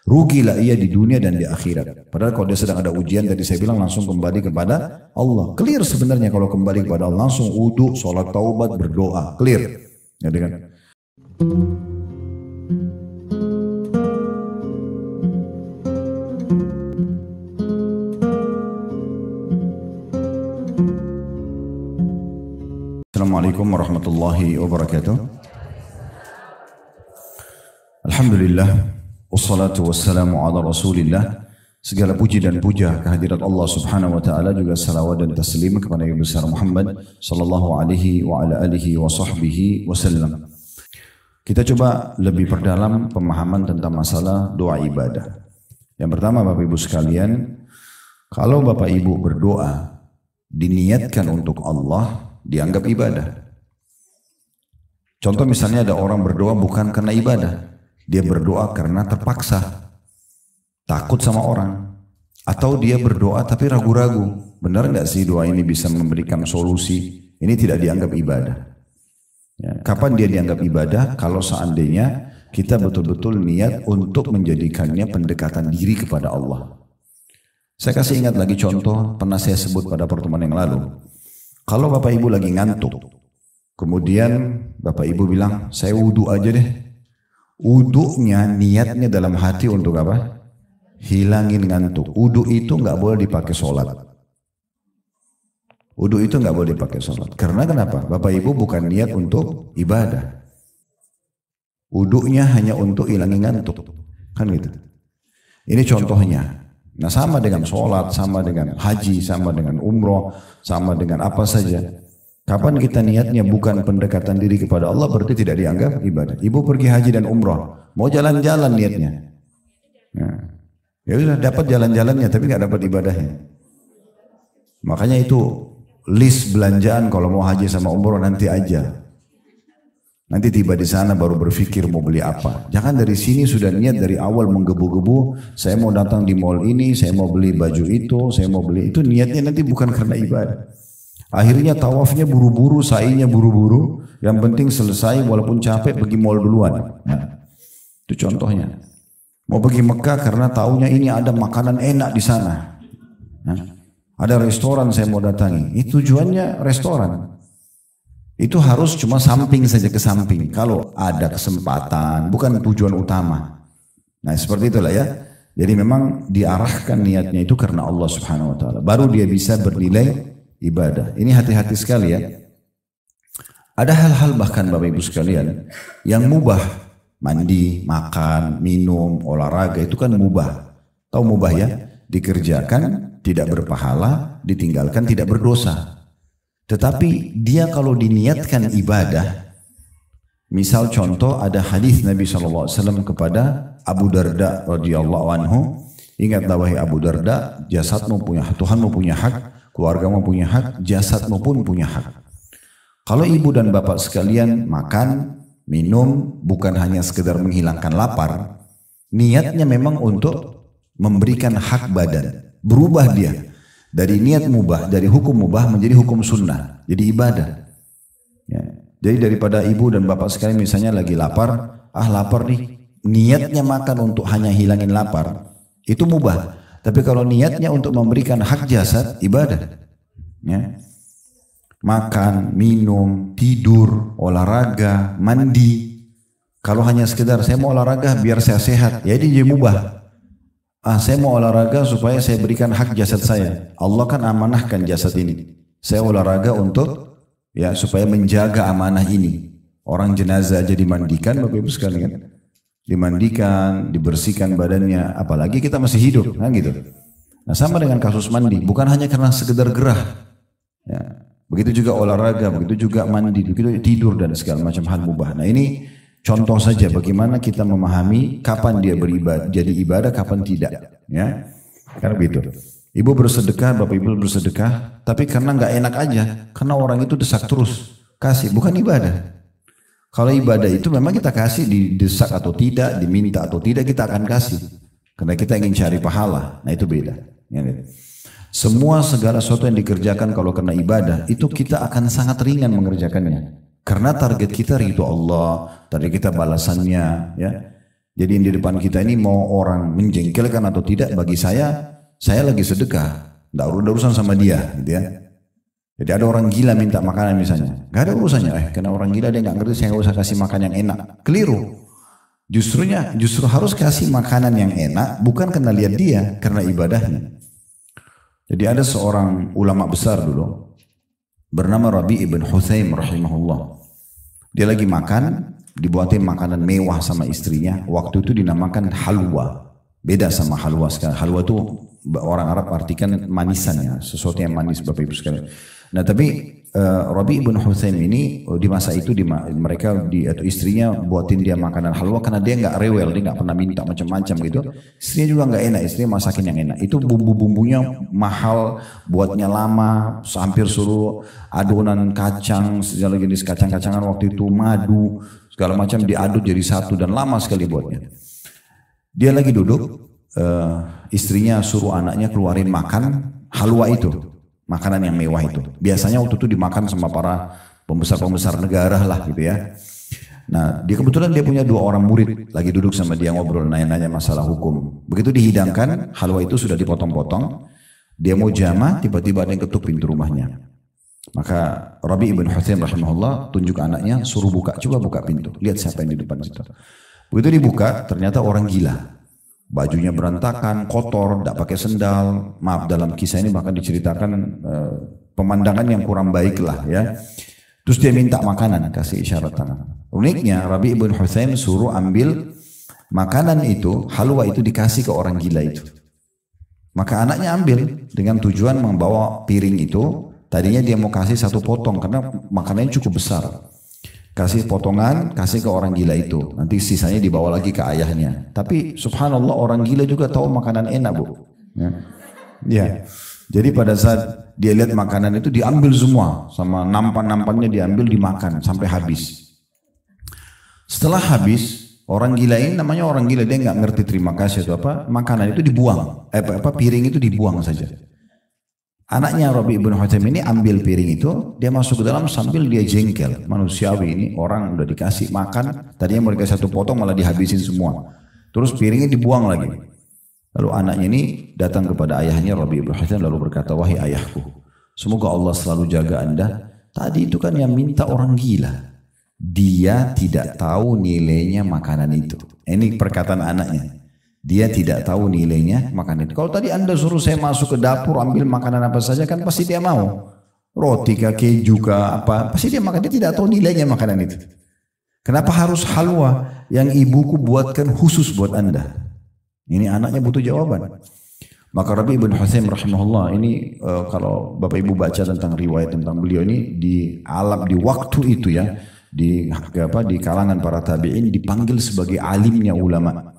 Rugilah ia di dunia dan di akhirat. Padahal kalau dia sedang ada ujian, tadi saya bilang langsung kembali kepada Allah. Clear sebenarnya kalau kembali kepada Allah. Langsung wudu, sholat taubat, berdoa. Clear. Ya, dengan Assalamualaikum warahmatullahi wabarakatuh. Alhamdulillah. Wassalatu wassalamu ala rasulillah. Segala puji dan puja kehadirat Allah subhanahu wa ta'ala, juga salawat dan taslim kepada Nabi besar Muhammad sallallahu alaihi wa ala alihi wa sahbihi wasallam. Kita coba lebih perdalam pemahaman tentang masalah doa ibadah. Yang pertama, Bapak Ibu sekalian, kalau Bapak Ibu berdoa diniatkan untuk Allah, dianggap ibadah. Contoh misalnya ada orang berdoa bukan karena ibadah. Dia berdoa karena terpaksa, takut sama orang. Atau dia berdoa tapi ragu-ragu. Benar nggak sih doa ini bisa memberikan solusi? Ini tidak dianggap ibadah. Ya, kapan dia dianggap ibadah? Kalau seandainya kita betul-betul niat untuk menjadikannya pendekatan diri kepada Allah. Saya kasih ingat lagi contoh, pernah saya sebut pada pertemuan yang lalu. Kalau Bapak Ibu lagi ngantuk, kemudian Bapak Ibu bilang, saya wudu aja deh. Wudunya niatnya dalam hati untuk apa? Hilangin ngantuk. Wudu itu nggak boleh dipakai sholat. Wudu itu nggak boleh dipakai sholat. Karena kenapa? Bapak Ibu bukan niat untuk ibadah. Wudunya hanya untuk hilangin ngantuk. Kan gitu. Ini contohnya. Nah, sama dengan sholat, sama dengan haji, sama dengan umroh, sama dengan apa saja. Kapan kita niatnya bukan pendekatan diri kepada Allah, berarti tidak dianggap ibadah. Ibu pergi haji dan umroh, mau jalan-jalan niatnya. Nah, ya sudah dapat jalan-jalannya, tapi nggak dapat ibadahnya. Makanya itu list belanjaan kalau mau haji sama umroh nanti aja. Nanti tiba di sana baru berpikir mau beli apa. Jangan dari sini sudah niat dari awal menggebu-gebu. Saya mau datang di mall ini, saya mau beli baju itu, saya mau beli itu. Niatnya nanti bukan karena ibadah. Akhirnya tawafnya buru-buru, sa'inya buru-buru. Yang penting selesai walaupun capek pergi mall duluan. Nah, itu contohnya. Mau pergi Mekah karena taunya ini ada makanan enak di sana. Nah, ada restoran saya mau datangi. Itu tujuannya restoran. Itu harus cuma samping saja, ke samping. Kalau ada kesempatan, bukan tujuan utama. Nah, seperti itulah ya. Jadi memang diarahkan niatnya itu karena Allah subhanahu wa ta'ala. Baru dia bisa bernilai ibadah. Ini hati-hati sekali ya. Ada hal-hal bahkan Bapak Ibu sekalian yang mubah. Mandi, makan, minum, olahraga itu kan mubah. Tahu mubah ya? Dikerjakan tidak berpahala, ditinggalkan tidak berdosa. Tetapi dia kalau diniatkan ibadah, misal contoh ada hadis Nabi SAW kepada Abu Darda radhiyallahu anhu, ingatlah wahai Abu Darda, jasadmu punya, Tuhanmu punya hak, keluargamu punya hak, jasadmu pun punya hak. Kalau ibu dan bapak sekalian makan, minum, bukan hanya sekedar menghilangkan lapar, niatnya memang untuk memberikan hak badan. Berubah dia. Dari niat mubah, dari hukum mubah menjadi hukum sunnah. Jadi ibadah. Ya. Jadi daripada ibu dan bapak sekalian misalnya lagi lapar, lapar nih. Niatnya makan untuk hanya hilangin lapar, itu mubah. Tapi kalau niatnya untuk memberikan hak jasad, ibadah. Ya. Makan, minum, tidur, olahraga, mandi. Kalau hanya sekedar saya mau olahraga biar saya sehat, ya ini jadi mubah. Saya mau olahraga supaya saya berikan hak jasad saya. Allah kan amanahkan jasad ini. Saya olahraga untuk ya supaya menjaga amanah ini. Orang jenazah aja dimandikan, Bapak Ibu sekalian. Dimandikan, dibersihkan badannya, apalagi kita masih hidup, kan gitu. Nah, sama dengan kasus mandi, bukan hanya karena sekedar gerah. Ya, begitu juga olahraga, begitu juga mandi, begitu tidur dan segala macam hal mubah. Nah, ini contoh saja bagaimana kita memahami kapan dia beribadah, jadi ibadah, kapan tidak. Ya, karena begitu. Ibu bersedekah, bapak ibu bersedekah, tapi karena nggak enak aja, karena orang itu desak terus, kasih, bukan ibadah. Kalau ibadah itu memang kita kasih, didesak atau tidak, diminta atau tidak, kita akan kasih. Karena kita ingin cari pahala. Nah itu beda. Semua segala sesuatu yang dikerjakan kalau karena ibadah, itu kita akan sangat ringan mengerjakannya. Karena target kita ridho Allah, target kita balasannya. Ya. Jadi di depan kita ini mau orang menjengkelkan atau tidak, bagi saya lagi sedekah. Tidak ada urusan sama dia gitu ya. Jadi ada orang gila minta makanan misalnya. Gak ada urusannya. Karena orang gila dia gak ngerti, saya gak usah kasih makan yang enak. Keliru. Justru harus kasih makanan yang enak, bukan karena lihat dia, karena ibadahnya. Jadi ada seorang ulama besar dulu, bernama Rabi ibn Huthaim rahimahullah. Dia lagi makan, dibuatin makanan mewah sama istrinya. Waktu itu dinamakan halwa. Beda sama halwa sekarang. Halwa itu orang Arab artikan manisan ya, sesuatu yang manis Bapak Ibu sekalian. Nah tapi Rabi ibn Huthaim ini di masa itu atau istrinya buatin dia makanan halwa karena dia nggak rewel, dia nggak pernah minta macam-macam gitu. Istrinya juga nggak enak, istrinya masakin yang enak. Itu bumbu-bumbunya mahal, buatnya lama, hampir suruh adonan kacang, segala jenis kacang-kacangan waktu itu, madu, segala macam diaduk jadi satu dan lama sekali buatnya. Dia lagi duduk, istrinya suruh anaknya keluarin makan halwa itu. Makanan yang mewah itu. Biasanya waktu itu dimakan sama para pembesar-pembesar negara lah gitu ya. Nah, kebetulan dia punya 2 orang murid lagi duduk sama dia ngobrol, nanya-nanya masalah hukum. Begitu dihidangkan, halwa itu sudah dipotong-potong. Dia mau jamah, tiba-tiba ada yang ketuk pintu rumahnya. Maka Rabi ibn Huthaim rahimahullah tunjuk anaknya, suruh buka, coba buka pintu. Lihat siapa yang di depan situ. Begitu dibuka, ternyata orang gila. Bajunya berantakan, kotor, tidak pakai sendal. Maaf, dalam kisah ini bahkan diceritakan pemandangan yang kurang baik lah ya. Terus dia minta makanan, kasih isyarat tangan. Uniknya Rabi ibn Huthaim suruh ambil makanan itu, halwa itu dikasih ke orang gila itu. Maka anaknya ambil dengan tujuan membawa piring itu. Tadinya dia mau kasih 1 potong karena makanannya cukup besar. Kasih potongan, kasih ke orang gila itu. Nanti sisanya dibawa lagi ke ayahnya. Tapi subhanallah orang gila juga tahu makanan enak Bu. Ya. Jadi pada saat dia lihat makanan itu diambil semua. Sama nampan-nampannya diambil dimakan sampai habis. Setelah habis, orang gila ini namanya orang gila. Dia nggak ngerti terima kasih atau apa. Makanan itu dibuang. Piring itu dibuang saja. Anaknya Rabi ibn Huthaim ini ambil piring itu, dia masuk ke dalam sambil dia jengkel. Manusiawi ini orang udah dikasih makan, tadinya mau dikasih 1 potong malah dihabisin semua. Terus piringnya dibuang lagi. Lalu anaknya ini datang kepada ayahnya Rabi ibn Huthaim lalu berkata, wahai ayahku, semoga Allah selalu jaga Anda. Tadi itu kan yang minta orang gila. Dia tidak tahu nilainya makanan itu. Ini perkataan anaknya. Dia tidak tahu nilainya makanan itu. Kalau tadi Anda suruh saya masuk ke dapur ambil makanan apa saja kan pasti dia mau. Roti kah, keju kah, apa. Pasti dia makan. Dia tidak tahu nilainya makanan itu. Kenapa harus halwa yang ibuku buatkan khusus buat Anda? Ini anaknya butuh jawaban. Maka Rabi ibn Huthaim rahimahullah ini kalau Bapak Ibu baca tentang riwayat tentang beliau ini di waktu itu ya. Di kalangan para tabi'in dipanggil sebagai alimnya ulama.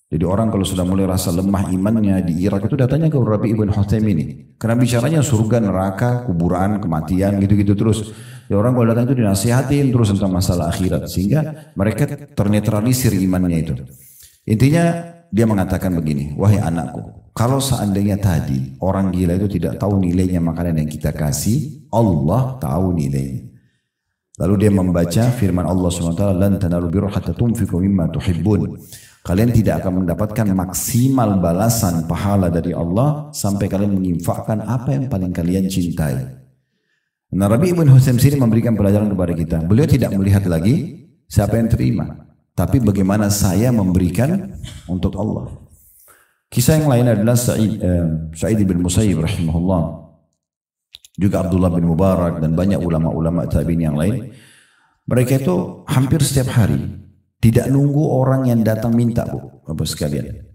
Jadi orang kalau sudah mulai rasa lemah imannya di Irak itu datanya ke Rabi ibn Huthaim ini. Karena bicaranya surga, neraka, kuburan, kematian gitu-gitu terus. Ya orang kalau datang itu dinasihatin terus tentang masalah akhirat. Sehingga mereka ternetralisir imannya itu. Intinya dia mengatakan begini, wahai anakku, kalau seandainya tadi orang gila itu tidak tahu nilainya makanan yang kita kasih, Allah tahu nilainya. Lalu dia membaca firman Allah SWT, lan tanalu birra hatta tunfiqu mimma tuhibbun. Kalian tidak akan mendapatkan maksimal balasan pahala dari Allah sampai kalian menginfakkan apa yang paling kalian cintai. Nah, Rabi ibn Huthaim sini memberikan pelajaran kepada kita. Beliau tidak melihat lagi siapa yang terima, tapi bagaimana saya memberikan untuk Allah. Kisah yang lain adalah Sa'id bin Musayyib rahimahullah, juga Abdullah bin Mubarak dan banyak ulama-ulama tabi'in yang lain. Mereka itu hampir setiap hari tidak nunggu orang yang datang minta Bu, Bapak sekalian.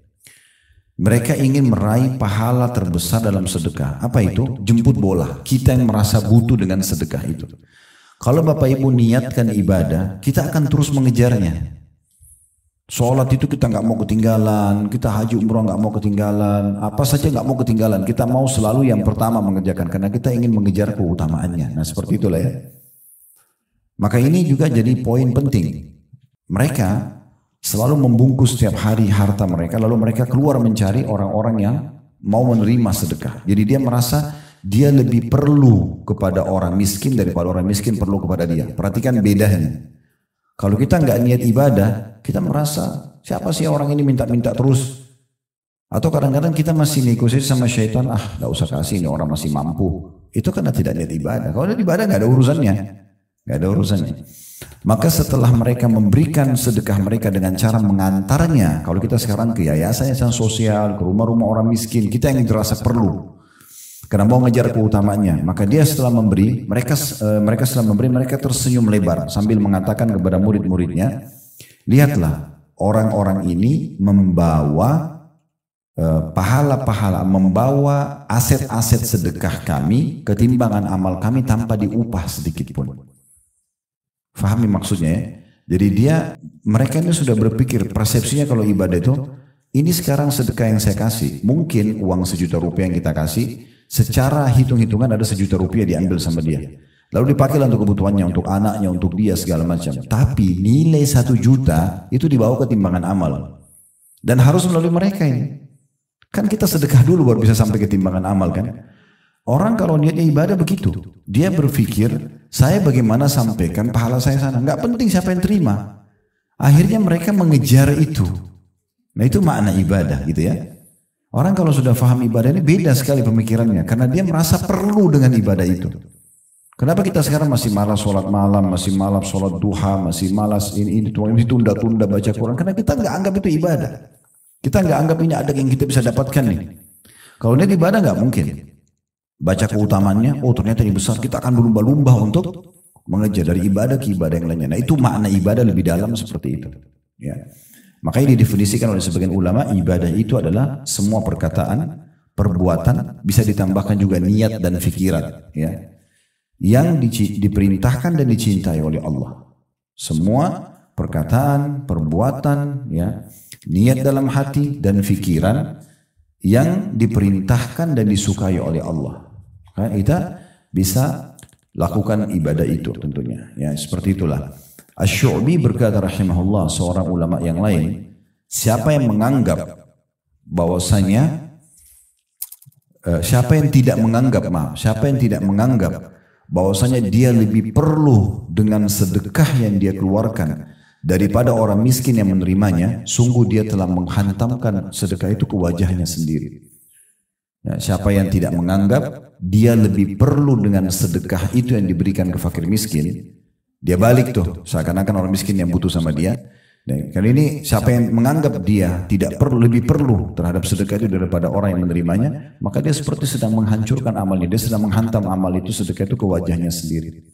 Mereka ingin meraih pahala terbesar dalam sedekah. Apa itu? Jemput bola. Kita yang merasa butuh dengan sedekah itu. Kalau Bapak Ibu niatkan ibadah, kita akan terus mengejarnya. Sholat itu kita nggak mau ketinggalan, kita haji umroh nggak mau ketinggalan, apa saja nggak mau ketinggalan. Kita mau selalu yang pertama mengerjakan karena kita ingin mengejar keutamaannya. Nah seperti itulah ya. Maka ini juga jadi poin penting. Mereka selalu membungkus setiap hari harta mereka, lalu mereka keluar mencari orang-orang yang mau menerima sedekah. Jadi dia merasa dia lebih perlu kepada orang miskin daripada orang miskin perlu kepada dia. Perhatikan bedanya. Kalau kita nggak niat ibadah, kita merasa siapa sih orang ini minta-minta terus. Atau kadang-kadang kita masih negosiasi sama syaitan, nggak usah kasih, ini orang masih mampu. Itu karena tidak niat ibadah. Kalau niat ibadah nggak ada urusannya, nggak ada urusannya. Maka setelah mereka memberikan sedekah mereka dengan cara mengantarnya, kalau kita sekarang ke yayasan sosial, ke rumah-rumah orang miskin, kita yang terasa perlu. Karena mau ngejar keutamaannya, maka dia setelah memberi, mereka setelah memberi, mereka tersenyum lebar sambil mengatakan kepada murid-muridnya, lihatlah orang-orang ini membawa pahala-pahala, membawa aset-aset sedekah kami, ketimbangan amal kami tanpa diupah sedikit pun. Fahami maksudnya ya? Jadi mereka ini sudah berpikir, persepsinya kalau ibadah itu, ini sekarang sedekah yang saya kasih, mungkin uang 1 juta rupiah yang kita kasih, secara hitung-hitungan ada 1 juta rupiah diambil sama dia. Lalu dipakailah untuk kebutuhannya, untuk anaknya, untuk dia segala macam. Tapi nilai 1 juta itu dibawa ke timbangan amal. Dan harus melalui mereka ini. Kan kita sedekah dulu baru bisa sampai ke timbangan amal kan. Orang kalau niatnya ibadah begitu. Dia berpikir, saya bagaimana sampaikan pahala saya sana. Nggak penting siapa yang terima. Akhirnya mereka mengejar itu. Nah itu makna ibadah gitu ya. Orang kalau sudah paham ibadah ini beda sekali pemikirannya. Karena dia merasa perlu dengan ibadah itu. Kenapa kita sekarang masih malas sholat malam, masih malas sholat duha, masih malas ini tunda-tunda baca Quran. Karena kita nggak anggap itu ibadah. Kita nggak anggap ini ada yang kita bisa dapatkan nih. Kalau ini ibadah nggak mungkin. Baca keutamaannya, oh ternyata ini besar, kita akan berlumba-lumba untuk mengejar dari ibadah ke ibadah yang lainnya. Nah itu makna ibadah lebih dalam seperti itu. Ya. Makanya didefinisikan oleh sebagian ulama, ibadah itu adalah semua perkataan, perbuatan, bisa ditambahkan juga niat dan fikiran. Ya. Yang diperintahkan dan dicintai oleh Allah. Semua perkataan, perbuatan, ya, niat dalam hati dan fikiran yang diperintahkan dan disukai oleh Allah. Kita bisa lakukan ibadah itu tentunya. Ya, seperti itulah. Asy-Syu'bi berkata rahimahullah, seorang ulama yang lain, siapa yang menganggap bahwasanya siapa yang tidak menganggap bahwasanya dia lebih perlu dengan sedekah yang dia keluarkan daripada orang miskin yang menerimanya, sungguh dia telah menghantamkan sedekah itu ke wajahnya sendiri. Ya, siapa yang tidak menganggap dia lebih perlu dengan sedekah itu yang diberikan ke fakir miskin, dia balik tuh seakan-akan orang miskin yang butuh sama dia. Dan kali ini siapa yang menganggap dia tidak perlu, lebih perlu terhadap sedekah itu daripada orang yang menerimanya, maka dia seperti sedang menghancurkan amalnya, dia sedang menghantam amal itu, sedekah itu ke wajahnya sendiri.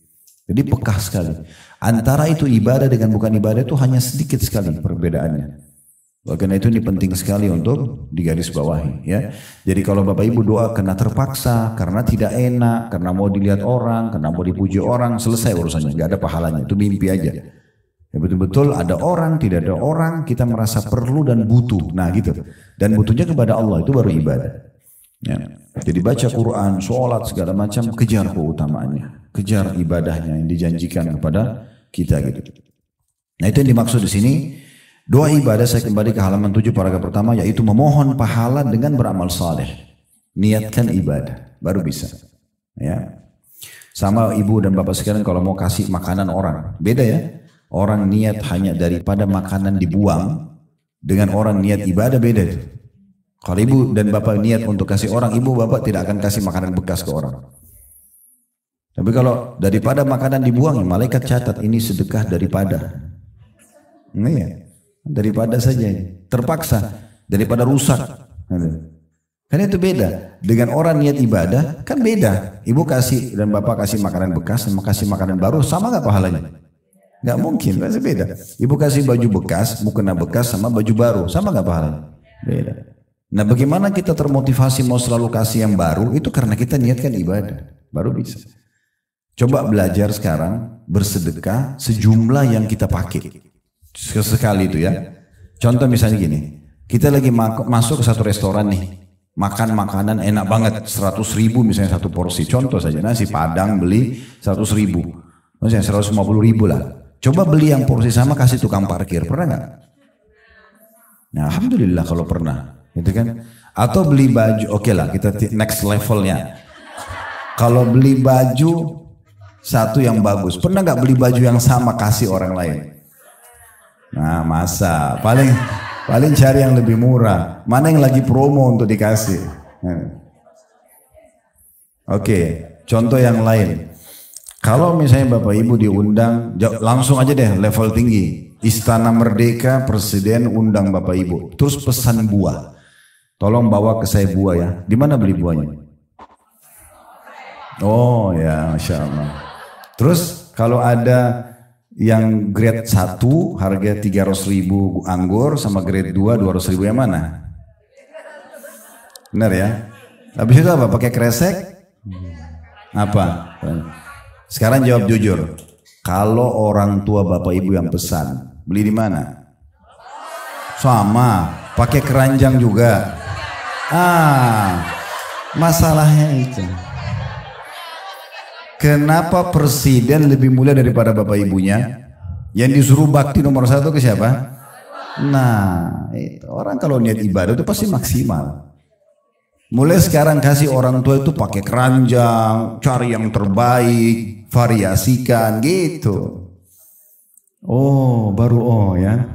Jadi pekah sekali. Antara itu ibadah dengan bukan ibadah itu hanya sedikit sekali perbedaannya. Karena itu ini penting sekali untuk digarisbawahi. Ya. Jadi kalau Bapak Ibu doa karena terpaksa, karena tidak enak, karena mau dilihat orang, karena mau dipuji orang, selesai urusannya, nggak ada pahalanya. Itu mimpi aja. Ya, betul-betul ada orang, tidak ada orang, kita merasa perlu dan butuh. Nah gitu. Dan butuhnya kepada Allah, itu baru ibadah. Ya. Jadi baca Quran, sholat, segala macam, kejar keutamaannya. Kejar ibadahnya yang dijanjikan kepada kita gitu. Nah itu yang dimaksud di sini. Doa ibadah, saya kembali ke halaman 7 paragraf pertama, yaitu memohon pahala dengan beramal saleh. Niatkan ibadah, baru bisa. Ya. Sama ibu dan bapak sekalian kalau mau kasih makanan orang, beda ya. Orang niat hanya daripada makanan dibuang, dengan orang niat ibadah beda itu. Kalau ibu dan bapak niat untuk kasih orang, ibu bapak tidak akan kasih makanan bekas ke orang. Tapi kalau daripada makanan dibuang, malaikat catat ini sedekah daripada. Nah, ya. Daripada saja, terpaksa, daripada rusak. Kan itu beda. Dengan orang niat ibadah, kan beda. Ibu kasih dan bapak kasih makanan bekas, sama kasih makanan baru, sama gak pahalanya? Gak mungkin, pasti beda. Ibu kasih baju bekas, mukena bekas, sama baju baru, sama gak pahalanya? Beda. Nah bagaimana kita termotivasi mau selalu kasih yang baru, itu karena kita niatkan ibadah, baru bisa. Coba belajar sekarang, bersedekah sejumlah yang kita pakai. Sesekali itu ya. Contoh misalnya gini, kita lagi masuk ke satu restoran nih, makan makanan enak banget, 100.000 misalnya satu porsi. Contoh saja, nasi padang beli 100.000, misalnya 150.000 lah. Coba beli yang porsi sama kasih tukang parkir, pernah nggak? Nah, alhamdulillah kalau pernah, gitu kan? Atau beli baju, oke lah, kita next levelnya. Kalau beli baju satu yang bagus, pernah nggak beli baju yang sama kasih orang lain? Nah, masa paling cari yang lebih murah. Mana yang lagi promo untuk dikasih? Oke, contoh yang lain. Kalau misalnya Bapak Ibu diundang, langsung aja deh level tinggi. Istana Merdeka, Presiden undang Bapak Ibu. Terus pesan buah. Tolong bawa ke saya buah ya. Di mana beli buahnya? Oh ya, Masya Allah. Terus kalau ada yang grade 1 harga 300.000 anggur sama grade 2 200.000 yang mana? Benar ya? Habis itu apa? Pakai kresek? Apa? Sekarang jawab jujur. Kalau orang tua Bapak Ibu yang pesan, beli di mana? Sama, pakai keranjang juga. Masalahnya itu. Kenapa presiden lebih mulia daripada Bapak Ibunya? Yang disuruh bakti nomor 1 ke siapa? Nah, itu. Orang kalau niat ibadah itu pasti maksimal. Mulai sekarang kasih orang tua itu pakai keranjang, cari yang terbaik, variasikan gitu. Oh, baru ya.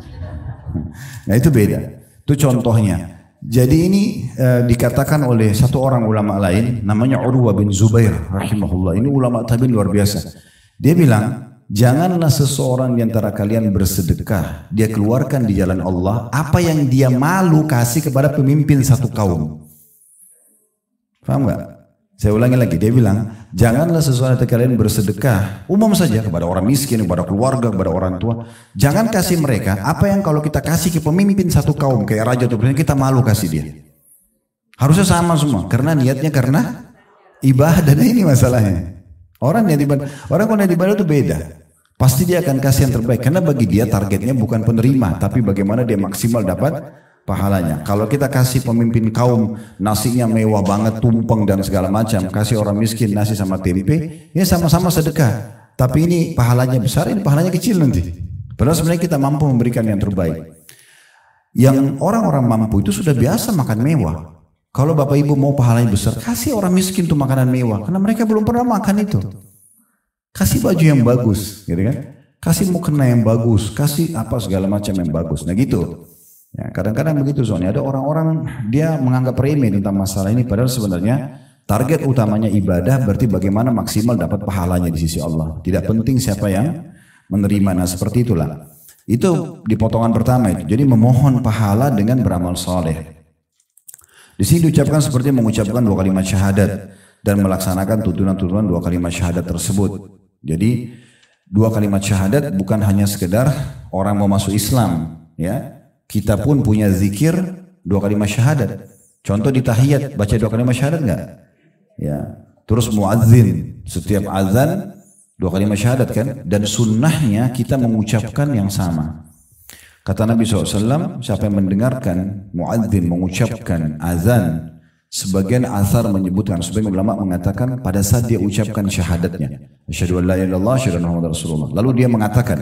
Nah itu beda. Itu contohnya. Jadi ini dikatakan oleh satu orang ulama lain, namanya Urwah bin Zubair rahimahullah. Ini ulama tabi'in luar biasa. Dia bilang, janganlah seseorang di antara kalian bersedekah, dia keluarkan di jalan Allah apa yang dia malu kasih kepada pemimpin satu kaum. Paham gak? Saya ulangi lagi, dia bilang, janganlah sesuatu yang kalian bersedekah, umum saja kepada orang miskin, kepada keluarga, kepada orang tua. Jangan kasih mereka apa yang kalau kita kasih ke pemimpin satu kaum, kayak raja atau presiden, kita malu kasih dia. Harusnya sama semua, karena niatnya karena ibadah, dan ini masalahnya. Orang kalau niat ibadah itu beda. Pasti dia akan kasih yang terbaik, karena bagi dia targetnya bukan penerima, tapi bagaimana dia maksimal dapat pahalanya. Kalau kita kasih pemimpin kaum nasinya mewah banget, tumpeng dan segala macam, kasih orang miskin nasi sama tempe, ini sama-sama sedekah. Tapi ini pahalanya besar, ini pahalanya kecil nanti. Padahal sebenarnya kita mampu memberikan yang terbaik. Yang orang-orang mampu itu sudah biasa makan mewah. Kalau Bapak Ibu mau pahalanya besar, kasih orang miskin tuh makanan mewah, karena mereka belum pernah makan itu. Kasih baju yang bagus, gitu kan? Kasih mukena yang bagus, kasih apa segala macam yang bagus. Nah gitu. Ya, kadang-kadang begitu soalnya ada orang-orang dia menganggap remeh tentang masalah ini, padahal sebenarnya target utamanya ibadah, berarti bagaimana maksimal dapat pahalanya di sisi Allah. Tidak penting siapa yang menerima. Nah seperti itulah. Itu di potongan pertama itu. Jadi memohon pahala dengan beramal saleh. Di sini diucapkan seperti mengucapkan 2 kalimat syahadat dan melaksanakan tuntunan-tuntunan 2 kalimat syahadat tersebut. Jadi 2 kalimat syahadat bukan hanya sekedar orang mau masuk Islam, ya. Kita pun punya zikir 2 kalimat syahadat. Contoh di tahiyat baca 2 kalimat syahadat enggak? Ya. Terus muadzin setiap azan 2 kalimat syahadat kan? Dan sunnahnya kita mengucapkan yang sama. Kata Nabi SAW, siapa yang mendengarkan muadzin mengucapkan azan, sebagian asar menyebutkan, sebagian ulama mengatakan pada saat dia ucapkan syahadatnya, asyhadu an la ilaha illallah, asyhadu anna muhammadar rasulullah. Lalu dia mengatakan,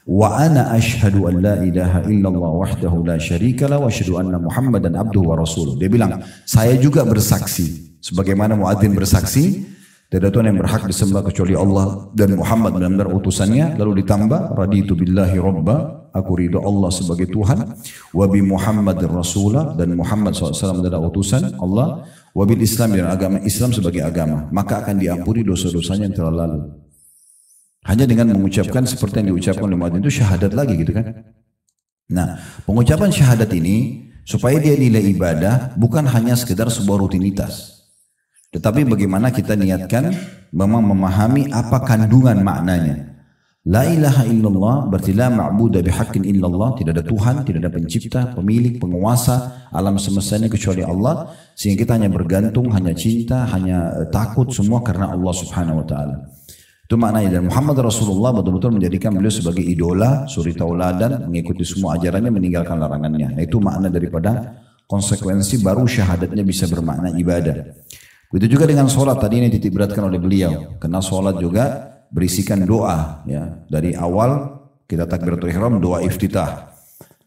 wa ana ashhadu an la ilaha illallah wahdahu la syarikalah wa asyhadu anna muhammadan abduhu wa rasuluh. Dia bilang, saya juga bersaksi sebagaimana muadzin bersaksi tidak ada Tuhan yang berhak disembah kecuali Allah dan Muhammad benar-benar utusannya. Lalu ditambah, raditu billahi robba, aku ridho Allah sebagai Tuhan, wa bi Muhammadir rasulah, dan Muhammad SAW adalah utusan Allah, wa bil Islam, dan agama Islam sebagai agama, maka akan diampuni dosa-dosanya yang telah lalu. Hanya dengan mengucapkan seperti yang diucapkan oleh muadzin itu syahadat lagi gitu kan. Nah, pengucapan syahadat ini supaya dia nilai ibadah bukan hanya sekedar sebuah rutinitas. Tetapi bagaimana kita niatkan memang memahami apa kandungan maknanya. La ilaha illallah berarti la ma'budu bihaqqin illallah, tidak ada Tuhan, tidak ada pencipta, pemilik, penguasa alam semesta ini kecuali Allah, sehingga kita hanya bergantung, hanya cinta, hanya takut semua karena Allah Subhanahu wa taala. Itu maknanya. Dan Muhammad Rasulullah betul-betul menjadikan beliau sebagai idola, suri tauladan, mengikuti semua ajarannya, meninggalkan larangannya. Nah, itu makna daripada konsekuensi baru syahadatnya bisa bermakna ibadah. Begitu juga dengan sholat, tadi ini titik beratkan oleh beliau. Karena sholat juga berisikan doa. Ya. Dari awal kita takbiratul ihram, doa iftitah.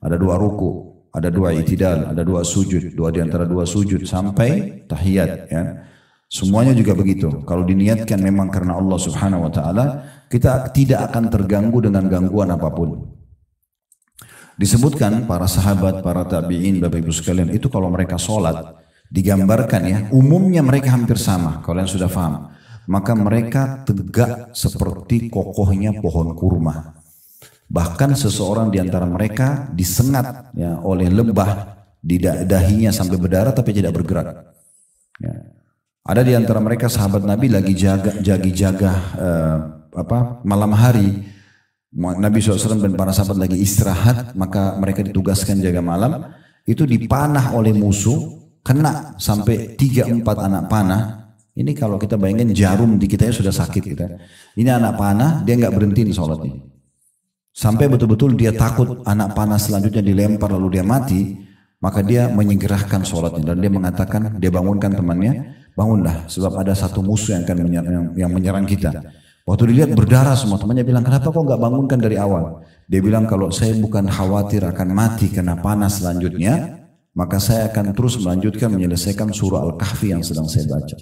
Ada 2 ruku, ada 2 i'tidal, ada 2 sujud. 2 di antara 2 sujud sampai tahiyat. Ya. Semuanya juga begitu. Kalau diniatkan memang karena Allah Subhanahu wa taala, kita tidak akan terganggu dengan gangguan apapun. Disebutkan para sahabat, para tabi'in, Bapak Ibu sekalian, itu kalau mereka sholat, digambarkan ya, umumnya mereka hampir sama, kalian sudah paham. Maka mereka tegak seperti kokohnya pohon kurma. Bahkan seseorang di antara mereka disengat ya, oleh lebah di dahinya sampai berdarah tapi tidak bergerak. Ya. Ada di antara mereka sahabat Nabi lagi jaga malam hari. Nabi SAW dan para sahabat lagi istirahat, maka mereka ditugaskan jaga malam. Itu dipanah oleh musuh, kena sampai 3-4 anak panah. Ini kalau kita bayangin jarum di kita sudah sakit kita. Ini anak panah, dia nggak berhenti sholatnya. Sampai betul-betul dia takut anak panah selanjutnya dilempar lalu dia mati, maka dia menyegerakan sholatnya dan dia mengatakan, dia bangunkan temannya, bangunlah sebab ada satu musuh yang akan menyerang kita. Waktu dilihat berdarah semua, temannya bilang, kenapa kok nggak bangunkan dari awal? Dia bilang, kalau saya bukan khawatir akan mati kena panah selanjutnya, maka saya akan terus melanjutkan menyelesaikan surah Al-Kahfi yang sedang saya baca.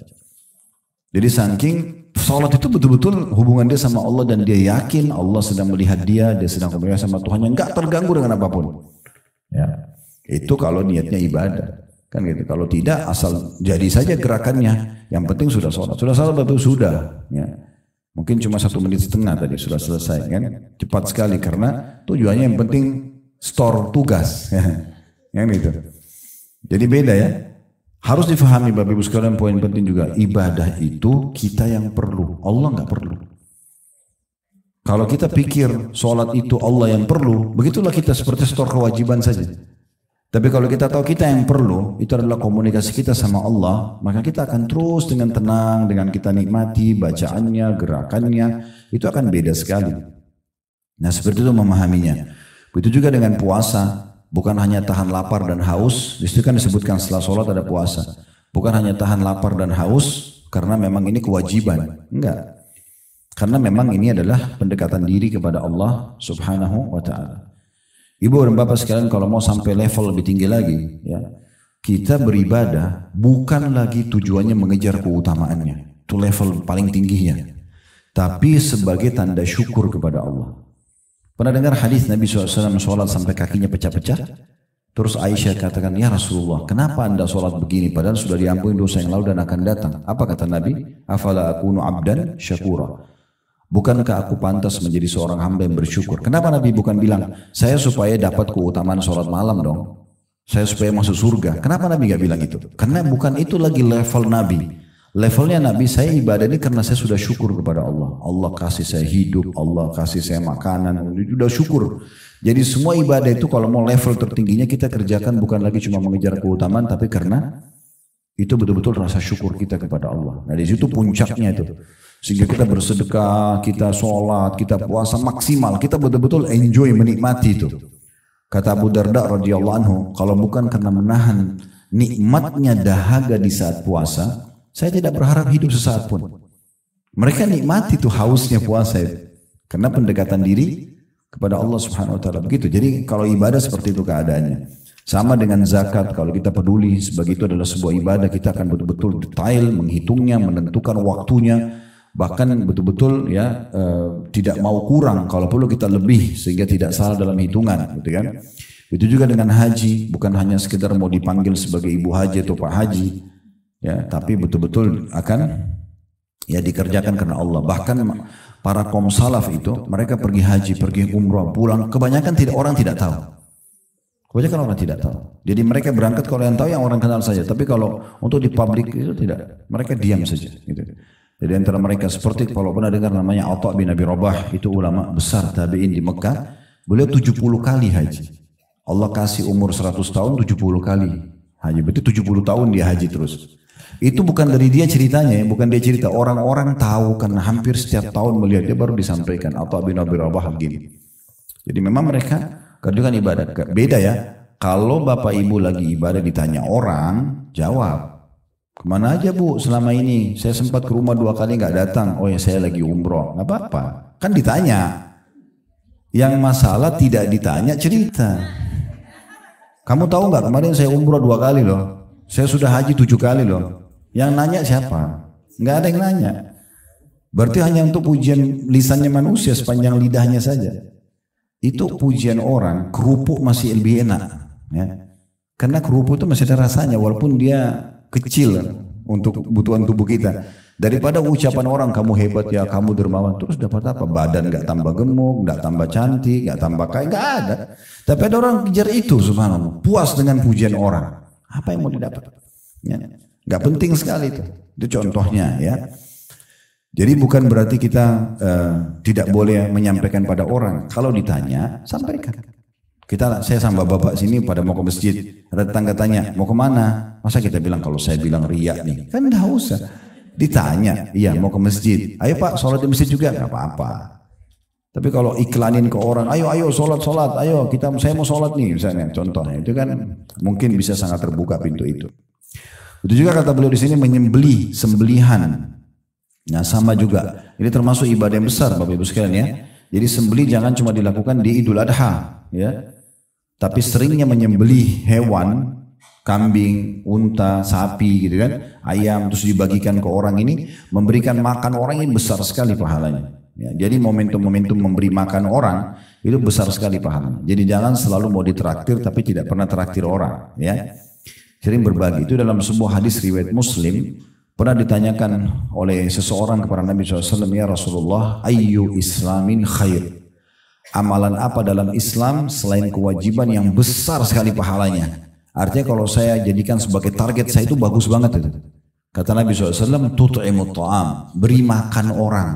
Jadi saking sholat itu betul-betul hubungan dia sama Allah dan dia yakin Allah sedang melihat dia sedang komunikasi sama Tuhan yang nggak terganggu dengan apapun. Ya, itu kalau niatnya ibadah, kan gitu. Kalau tidak, asal jadi saja gerakannya. Yang penting sudah sholat, betul sudah. Ya. Mungkin cuma 1,5 menit tadi sudah selesai, kan? Cepat sekali karena tujuannya yang penting store tugas, yang gitu. Jadi beda ya. Harus difahami Bapak Ibu sekalian, poin penting juga, ibadah itu kita yang perlu, Allah nggak perlu. Kalau kita pikir sholat itu Allah yang perlu, begitulah kita seperti stor kewajiban saja. Tapi kalau kita tahu kita yang perlu, itu adalah komunikasi kita sama Allah, maka kita akan terus dengan tenang, dengan kita nikmati bacaannya, gerakannya, itu akan beda sekali. Nah seperti itu memahaminya. Begitu juga dengan puasa. Bukan hanya tahan lapar dan haus, di situ kan disebutkan setelah sholat ada puasa. Bukan hanya tahan lapar dan haus, karena memang ini kewajiban. Enggak. Karena memang ini adalah pendekatan diri kepada Allah subhanahu wa ta'ala. Ibu dan bapak sekalian, kalau mau sampai level lebih tinggi lagi, ya, kita beribadah bukan lagi tujuannya mengejar keutamaannya. Itu level paling tingginya. Tapi sebagai tanda syukur kepada Allah. Pernah dengar hadis Nabi SAW sholat sampai kakinya pecah-pecah? Terus Aisyah katakan, ya Rasulullah, kenapa anda sholat begini padahal sudah diampuni dosa yang lalu dan akan datang? Apa kata Nabi? Afala akunu abdan syakura. Bukankah aku pantas menjadi seorang hamba yang bersyukur? Kenapa Nabi bukan bilang, saya supaya dapat keutamaan sholat malam dong? Saya supaya masuk surga. Kenapa Nabi gak bilang itu? Karena bukan itu lagi level Nabi. Levelnya Nabi, saya ibadah ini karena saya sudah syukur kepada Allah. Allah kasih saya hidup, Allah kasih saya makanan, sudah syukur. Jadi semua ibadah itu kalau mau level tertingginya kita kerjakan bukan lagi cuma mengejar keutamaan, tapi karena itu betul-betul rasa syukur kita kepada Allah. Nah di situ puncaknya itu. Sehingga kita bersedekah, kita sholat, kita puasa maksimal, kita betul-betul enjoy, menikmati itu. Kata Abu Darda radhiyallahu anhu, kalau bukan karena menahan nikmatnya dahaga di saat puasa, saya tidak berharap hidup sesaat pun. Mereka nikmati tuh hausnya puasa itu. Karena pendekatan diri kepada Allah subhanahu wa ta'ala. Begitu. Jadi kalau ibadah seperti itu keadaannya. Sama dengan zakat. Kalau kita peduli sebagai itu adalah sebuah ibadah, kita akan betul-betul detail menghitungnya, menentukan waktunya. Bahkan betul-betul ya tidak mau kurang. Kalau perlu kita lebih sehingga tidak salah dalam hitungan. Gitu kan. Itu juga dengan haji. Bukan hanya sekedar mau dipanggil sebagai ibu haji atau pak haji. Ya, tapi betul-betul akan ya dikerjakan karena Allah. Bahkan para kaum salaf itu mereka pergi haji, pergi umrah, pulang kebanyakan orang tidak tahu. Kebanyakan orang tidak tahu. Jadi mereka berangkat kalau yang tahu yang orang kenal saja. Tapi kalau untuk di publik itu tidak. Mereka diam saja. Gitu. Jadi antara mereka seperti kalau pernah dengar namanya Atha bin Abi Rabah, itu ulama besar tabi'in di Mekah. Beliau 70 kali haji. Allah kasih umur 100 tahun 70 kali haji. Berarti 70 tahun dia haji terus. Itu bukan dari dia ceritanya ya, bukan dia cerita. Orang-orang tahu karena hampir setiap tahun melihat dia baru disampaikan. Atha bin Abi Rabah gini. Jadi memang mereka kerjakan ibadah. Beda ya. Kalau bapak ibu lagi ibadah ditanya orang, jawab. Kemana aja bu selama ini? Saya sempat ke rumah 2 kali nggak datang. Oh ya saya lagi umroh. Nggak apa-apa. Kan ditanya. Yang masalah tidak ditanya cerita. Kamu tahu nggak kemarin saya umroh 2 kali loh. Saya sudah haji 7 kali loh. Yang nanya siapa? Nggak ada yang nanya. Berarti hanya untuk pujian lisannya manusia sepanjang lidahnya saja. itu pujian orang, kerupuk masih lebih enak. Ya. Karena kerupuk itu masih ada rasanya walaupun dia kecil untuk kebutuhan tubuh kita. Daripada ucapan orang kamu hebat ya, kamu dermawan, terus dapat apa? Badan gak tambah gemuk, gak tambah cantik, gak tambah kaya, gak ada. Tapi ada orang kejar itu, subhanallah, puas dengan pujian orang. Apa yang mau didapat? Ya. Gak penting sekali itu. Itu contohnya ya. Jadi bukan berarti kita tidak boleh menyampaikan pada orang. Kalau ditanya, sampaikan. Saya sama bapak sini pada mau ke masjid. Ada tetangga tanya, mau kemana? Masa kita bilang kalau saya bilang riak nih? Kan enggak usah. Ditanya, iya mau ke masjid. Ayo pak, sholat di masjid juga? Gak apa-apa. Tapi kalau iklanin ke orang, ayo sholat, ayo saya mau sholat nih misalnya. Contohnya itu kan mungkin bisa sangat terbuka pintu itu. Itu juga kata beliau di sini menyembelih, sembelihan. Nah sama juga, ini termasuk ibadah yang besar Bapak Ibu sekalian ya. Jadi sembelih jangan cuma dilakukan di Idul Adha ya. Tapi seringnya menyembelih hewan, kambing, unta, sapi gitu kan, ayam terus dibagikan ke orang ini, memberikan makan orang ini besar sekali pahalanya. Ya, jadi momentum-momentum memberi makan orang itu besar sekali pahalanya. Jadi jangan selalu mau ditraktir tapi tidak pernah traktir orang ya. Sering berbagi. Itu dalam sebuah hadis riwayat Muslim. Pernah ditanyakan oleh seseorang kepada Nabi SAW, ya Rasulullah, ayyu islamin khair. Amalan apa dalam Islam selain kewajiban yang besar sekali pahalanya. Artinya kalau saya jadikan sebagai target saya itu bagus banget itu. Kata Nabi SAW, tut'imut ta'am, beri makan orang.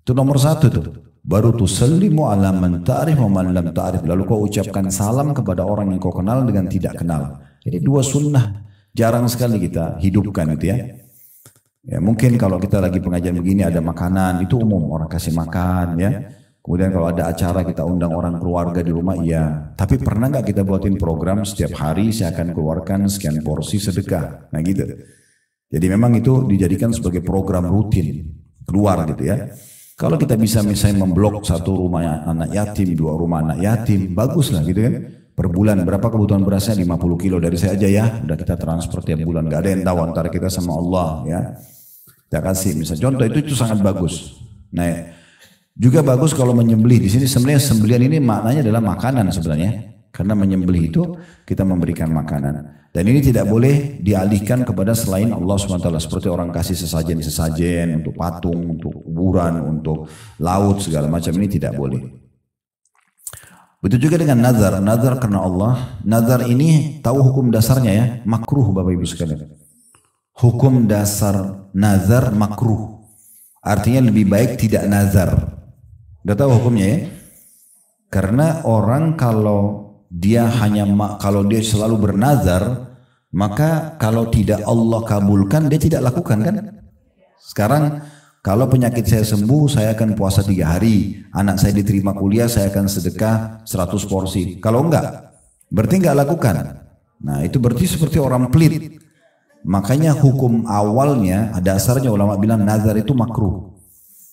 Itu nomor satu tuh. Baru tusallimu ala man ta'rif wa man lam ta'rif. Lalu kau ucapkan salam kepada orang yang kau kenal dengan tidak kenal. Jadi dua sunnah jarang sekali kita hidupkan itu ya. Ya mungkin kalau kita lagi pengajian begini ada makanan itu umum orang kasih makan ya. Kemudian kalau ada acara kita undang orang keluarga di rumah iya. Tapi pernah nggak kita buatin program setiap hari saya akan keluarkan sekian porsi sedekah. Nah gitu. Jadi memang itu dijadikan sebagai program rutin keluar gitu ya. Kalau kita bisa misalnya memblok satu rumah anak yatim, dua rumah anak yatim, bagus lah gitu kan. Per bulan berapa kebutuhan berasnya 50 kilo dari saya aja ya, udah kita transfer tiap bulan, gak ada yang tahu antara kita sama Allah ya. Kita kasih misalnya contoh itu sangat bagus. Nah juga bagus kalau menyembelih di sini sebenarnya sembelihan ini maknanya adalah makanan sebenarnya, karena menyembelih itu kita memberikan makanan. Dan ini tidak boleh dialihkan kepada selain Allah SWT seperti orang kasih sesajen untuk patung, untuk kuburan, untuk laut segala macam ini tidak boleh. Begitu juga dengan nazar, nazar karena Allah. Nazar ini tahu hukum dasarnya ya, makruh Bapak Ibu sekalian. Hukum dasar nazar makruh. Artinya lebih baik tidak nazar. Udah tahu hukumnya ya? Karena orang kalau dia kalau dia selalu bernazar, maka kalau tidak Allah kabulkan dia tidak lakukan kan? Sekarang kalau penyakit saya sembuh, saya akan puasa 3 hari. Anak saya diterima kuliah, saya akan sedekah 100 porsi. Kalau enggak, berarti enggak lakukan. Nah itu berarti seperti orang pelit. Makanya hukum awalnya, dasarnya ulama bilang nazar itu makruh.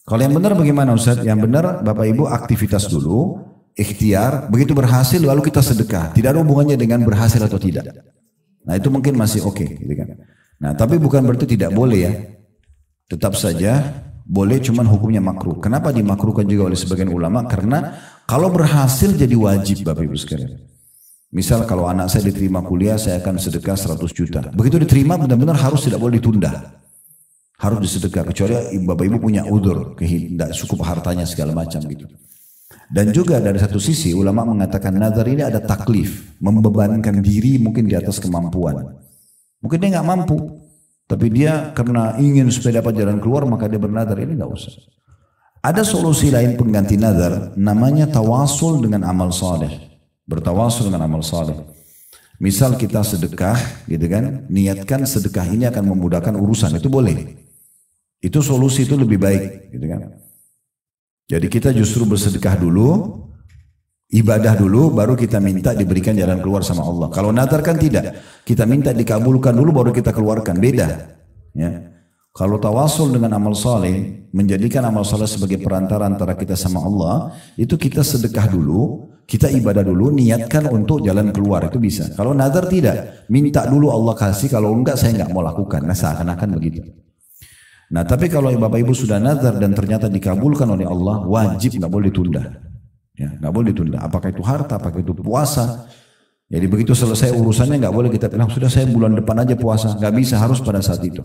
Kalau yang benar bagaimana Ustaz? Yang benar Bapak Ibu aktivitas dulu, ikhtiar, begitu berhasil lalu kita sedekah. Tidak ada hubungannya dengan berhasil atau tidak. Nah itu mungkin masih oke. Gitu kan. Nah tapi bukan berarti tidak boleh ya. Tetap saja boleh cuman hukumnya makruh. Kenapa dimakruhkan juga oleh sebagian ulama? Karena kalau berhasil jadi wajib Bapak Ibu sekalian. Misal kalau anak saya diterima kuliah saya akan sedekah 100 juta. Begitu diterima benar-benar harus tidak boleh ditunda. Harus disedekah kecuali Bapak Ibu punya udzur, tidak cukup hartanya segala macam gitu. Dan juga dari satu sisi ulama mengatakan nazar ini ada taklif, membebankan diri mungkin di atas kemampuan. Mungkin dia nggak mampu. Tapi dia karena ingin supaya dapat jalan keluar maka dia bernazar, ini nggak usah. Ada solusi lain pengganti nazar namanya tawasul dengan amal saleh. Bertawasul dengan amal saleh. Misal kita sedekah gitu kan, niatkan sedekah ini akan memudahkan urusan, itu boleh. Itu solusi itu lebih baik gitu kan. Jadi kita justru bersedekah dulu, ibadah dulu, baru kita minta diberikan jalan keluar sama Allah. Kalau nazar kan tidak, kita minta dikabulkan dulu baru kita keluarkan, beda. Ya. Kalau tawasul dengan amal saleh, menjadikan amal saleh sebagai perantara antara kita sama Allah, itu kita sedekah dulu, kita ibadah dulu, niatkan untuk jalan keluar, itu bisa. Kalau nazar tidak, minta dulu Allah kasih, kalau enggak saya enggak mau lakukan. Nah seakan-akan begitu. Nah tapi kalau Bapak Ibu sudah nazar dan ternyata dikabulkan oleh Allah, wajib enggak boleh ditunda. Ya, nggak boleh ditunda. Apakah itu harta, apakah itu puasa. Jadi begitu selesai urusannya nggak boleh kita bilang sudah saya bulan depan aja puasa. Nggak bisa, harus pada saat itu.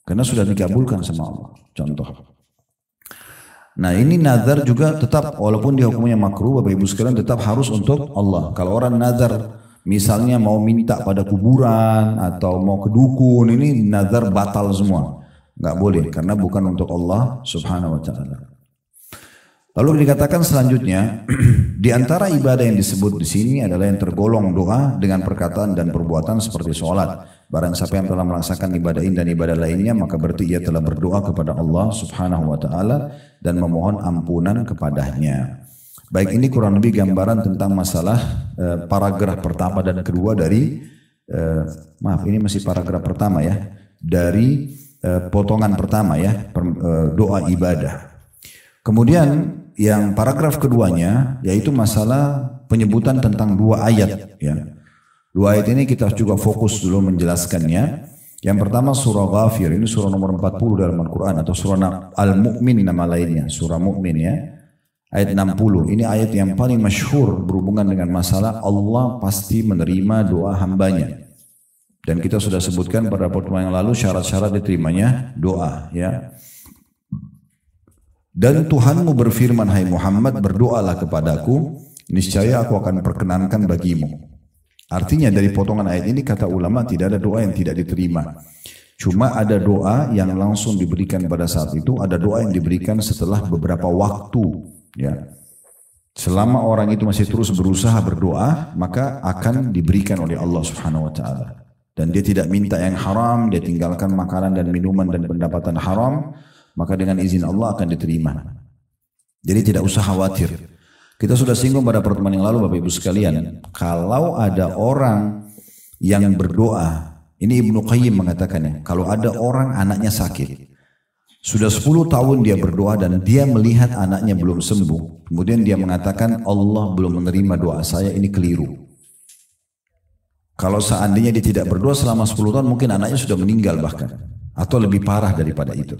Karena sudah dikabulkan sama Allah. Contoh. Nah ini nazar juga tetap walaupun dia hukumnya makruh, Bapak Ibu sekalian tetap harus untuk Allah. Kalau orang nazar misalnya mau minta pada kuburan atau mau ke dukun, ini nazar batal semua. Nggak boleh karena bukan untuk Allah Subhanahu wa taala. Lalu dikatakan selanjutnya, di antara ibadah yang disebut di sini adalah yang tergolong doa dengan perkataan dan perbuatan seperti sholat. Barang siapa yang telah melaksanakan ibadah ini dan ibadah lainnya, maka berarti ia telah berdoa kepada Allah Subhanahu wa taala dan memohon ampunan kepadanya. Baik, ini kurang lebih gambaran tentang masalah paragraf pertama dan kedua dari maaf ini masih paragraf pertama ya, dari potongan pertama ya, doa ibadah. Kemudian yang paragraf keduanya yaitu masalah penyebutan tentang dua ayat ya. Dua ayat ini kita juga fokus dulu menjelaskannya. Yang pertama surah Ghafir, ini surah nomor 40 dalam Al-Quran atau surah Al-Mu'min nama lainnya, surah Mu'min ya. Ayat 60, ini ayat yang paling masyhur berhubungan dengan masalah Allah pasti menerima doa hambanya. Dan kita sudah sebutkan pada pertemuan yang lalu syarat-syarat diterimanya doa ya. Dan Tuhanmu berfirman, hai Muhammad, berdoalah kepadaku, niscaya aku akan perkenankan bagimu. Artinya dari potongan ayat ini kata ulama tidak ada doa yang tidak diterima. Cuma ada doa yang langsung diberikan pada saat itu, ada doa yang diberikan setelah beberapa waktu. Ya. Selama orang itu masih terus berusaha berdoa, maka akan diberikan oleh Allah Subhanahu wa taala. Dan dia tidak minta yang haram, dia tinggalkan makanan dan minuman dan pendapatan haram, maka dengan izin Allah akan diterima. Jadi tidak usah khawatir. Kita sudah singgung pada pertemuan yang lalu Bapak Ibu sekalian, kalau ada orang yang berdoa, ini Ibnu Qayyim mengatakannya, kalau ada orang anaknya sakit, sudah 10 tahun dia berdoa dan dia melihat anaknya belum sembuh, kemudian dia mengatakan Allah belum menerima doa saya, ini keliru. Kalau seandainya dia tidak berdoa selama 10 tahun, mungkin anaknya sudah meninggal bahkan, atau lebih parah daripada itu.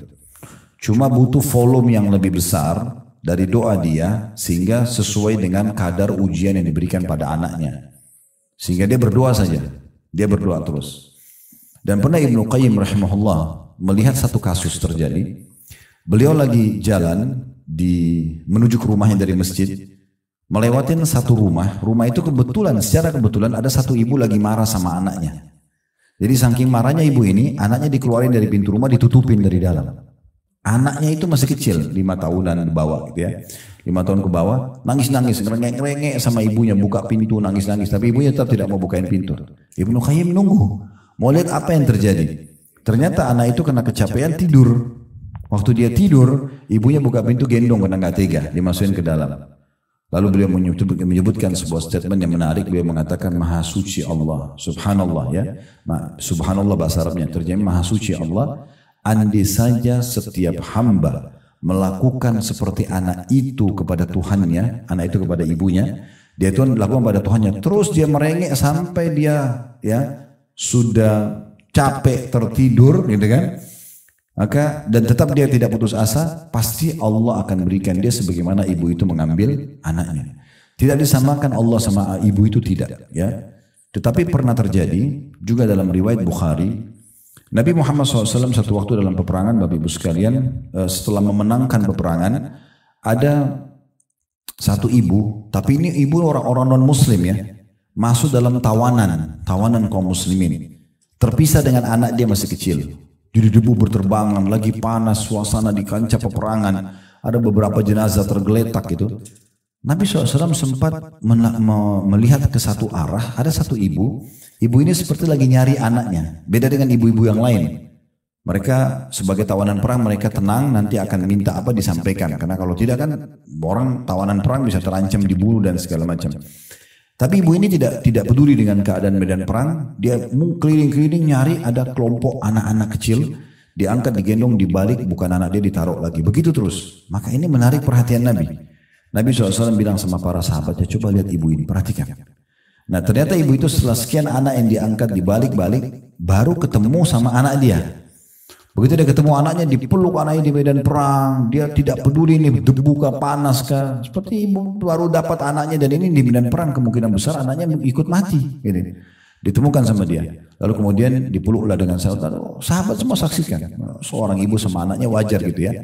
Cuma butuh volume yang lebih besar dari doa dia sehingga sesuai dengan kadar ujian yang diberikan pada anaknya. Sehingga dia berdoa saja. Dia berdoa terus. Dan pernah Ibnu Qayyim rahimahullah melihat satu kasus terjadi. Beliau lagi jalan menuju ke rumahnya dari masjid. Melewatin satu rumah. Rumah itu kebetulan, secara kebetulan ada satu ibu lagi marah sama anaknya. Jadi saking marahnya ibu ini, anaknya dikeluarin dari pintu rumah, ditutupin dari dalam. Anaknya itu masih kecil, 5 tahunan ke bawah gitu ya. 5 tahun ke bawah, nangis-nangis, ngerengek-ngerengek sama ibunya, buka pintu, nangis-nangis. Tapi ibunya tetap tidak mau bukain pintu. Ibnu Qayyim nunggu, mau lihat apa yang terjadi. Ternyata anak itu kena kecapean tidur. Waktu dia tidur, ibunya buka pintu gendong karena nggak tega, dimasukin ke dalam. Lalu beliau menyebutkan sebuah statement yang menarik. Beliau mengatakan Maha Suci Allah, Subhanallah ya. Subhanallah bahasa Arabnya, terjemah Maha Suci Allah. Andai saja setiap hamba melakukan seperti anak itu kepada Tuhannya, anak itu kepada ibunya, dia itu lakukan pada Tuhannya, terus dia merengek sampai dia ya sudah capek tertidur gitu kan, maka dan tetap dia tidak putus asa, pasti Allah akan berikan dia sebagaimana ibu itu mengambil anaknya. Tidak disamakan Allah sama ibu itu, tidak ya. Tetapi pernah terjadi juga dalam riwayat Bukhari, Nabi Muhammad SAW satu waktu dalam peperangan, Bapak Ibu sekalian, setelah memenangkan peperangan, ada satu ibu, tapi ini ibu orang-orang non-muslim ya, masuk dalam tawanan kaum muslimin, terpisah dengan anak dia masih kecil. Jadi debu berterbangan, lagi panas, suasana di kancah peperangan, ada beberapa jenazah tergeletak gitu. Nabi SAW sempat melihat ke satu arah, ada satu ibu ini seperti lagi nyari anaknya, beda dengan ibu-ibu yang lain. Mereka sebagai tawanan perang, mereka tenang, nanti akan minta apa disampaikan. Karena kalau tidak kan orang tawanan perang bisa terancam dibunuh dan segala macam. Tapi ibu ini tidak peduli dengan keadaan medan perang, dia keliling-keliling nyari ada kelompok anak-anak kecil, diangkat, digendong, dibalik, bukan anak dia ditaruh lagi. Begitu terus. Maka ini menarik perhatian Nabi. Nabi SAW bilang sama para sahabatnya, coba lihat ibu ini, perhatikan. Nah ternyata ibu itu setelah sekian anak yang diangkat dibalik-balik, baru ketemu sama anak dia. Begitu dia ketemu anaknya, dipeluk anaknya di medan perang. Dia tidak peduli nih debu kah, panas kah. Seperti ibu baru dapat anaknya dan ini di medan perang, kemungkinan besar anaknya ikut mati. Gitu. Ditemukan sama dia. Lalu kemudian dipeluklah dengan sahabat. Sahabat semua saksikan. Seorang ibu sama anaknya wajar gitu ya.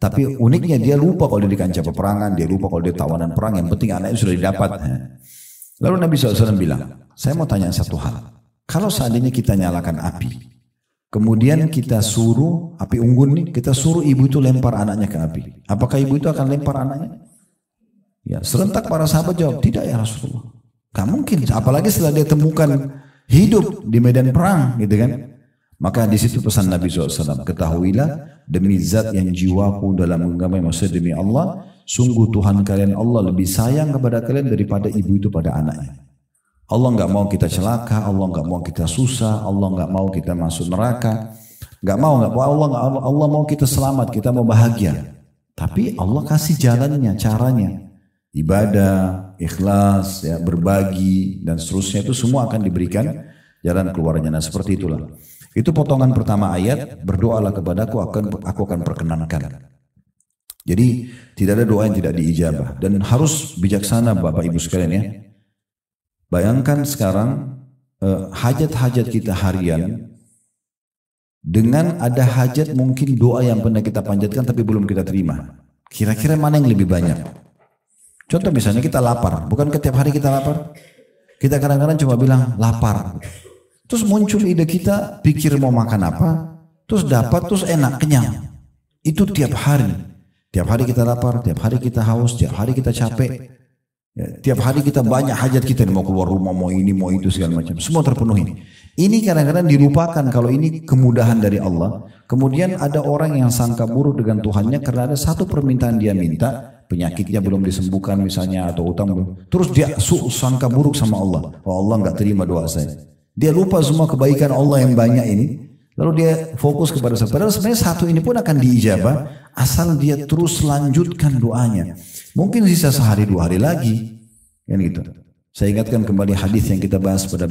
Tapi uniknya dia lupa kalau dia di kancah peperangan, dia lupa kalau dia tawanan perang. Yang penting anaknya sudah didapat. Lalu Nabi SAW bilang, saya mau tanya satu hal. Kalau seandainya kita nyalakan api, kemudian kita suruh, api unggun nih, kita suruh ibu itu lempar anaknya ke api. Apakah ibu itu akan lempar anaknya? Ya, serentak para sahabat jawab, tidak ya Rasulullah. Gak mungkin, apalagi setelah dia temukan hidup di medan perang, gitu kan. Maka di situ pesan Nabi SAW, ketahuilah demi zat yang jiwaku dalam genggaman, maksudnya demi Allah, sungguh Tuhan kalian Allah lebih sayang kepada kalian daripada ibu itu pada anaknya. Allah nggak mau kita celaka, Allah nggak mau kita susah, Allah nggak mau kita masuk neraka, nggak mau Allah mau kita selamat, kita mau bahagia. Tapi Allah kasih jalannya, caranya, ibadah, ikhlas, ya, berbagi dan seterusnya itu semua akan diberikan jalan keluarnya. Nah seperti itulah. Itu potongan pertama ayat, berdoalah kepadaku aku akan perkenankan. Jadi tidak ada doa yang tidak diijabah dan harus bijaksana Bapak Ibu sekalian ya. Bayangkan sekarang hajat-hajat kita harian dengan ada hajat mungkin doa yang pernah kita panjatkan tapi belum kita terima. Kira-kira mana yang lebih banyak? Contoh misalnya kita lapar, bukan setiap hari kita lapar? Kita kadang-kadang cuma bilang lapar. Terus muncul ide kita pikir mau makan apa, terus dapat, terus enak, kenyang. Itu tiap hari. Tiap hari kita lapar, tiap hari kita haus, tiap hari kita capek. Ya, tiap hari kita banyak hajat kita mau keluar rumah, mau ini, mau itu segala macam, semua terpenuhi. Ini kadang-kadang dilupakan kalau ini kemudahan dari Allah. Kemudian ada orang yang sangka buruk dengan Tuhannya karena ada satu permintaan dia minta, penyakitnya belum disembuhkan misalnya atau utang belum, terus dia sangka buruk sama Allah. Oh Allah nggak terima doa saya. Dia lupa semua kebaikan Allah yang banyak ini. Lalu dia fokus kepada satu. Padahal sebenarnya satu ini pun akan diijabah asal dia terus lanjutkan doanya. Mungkin sisa sehari dua hari lagi, kan gitu. Saya ingatkan kembali hadis yang kita bahas pada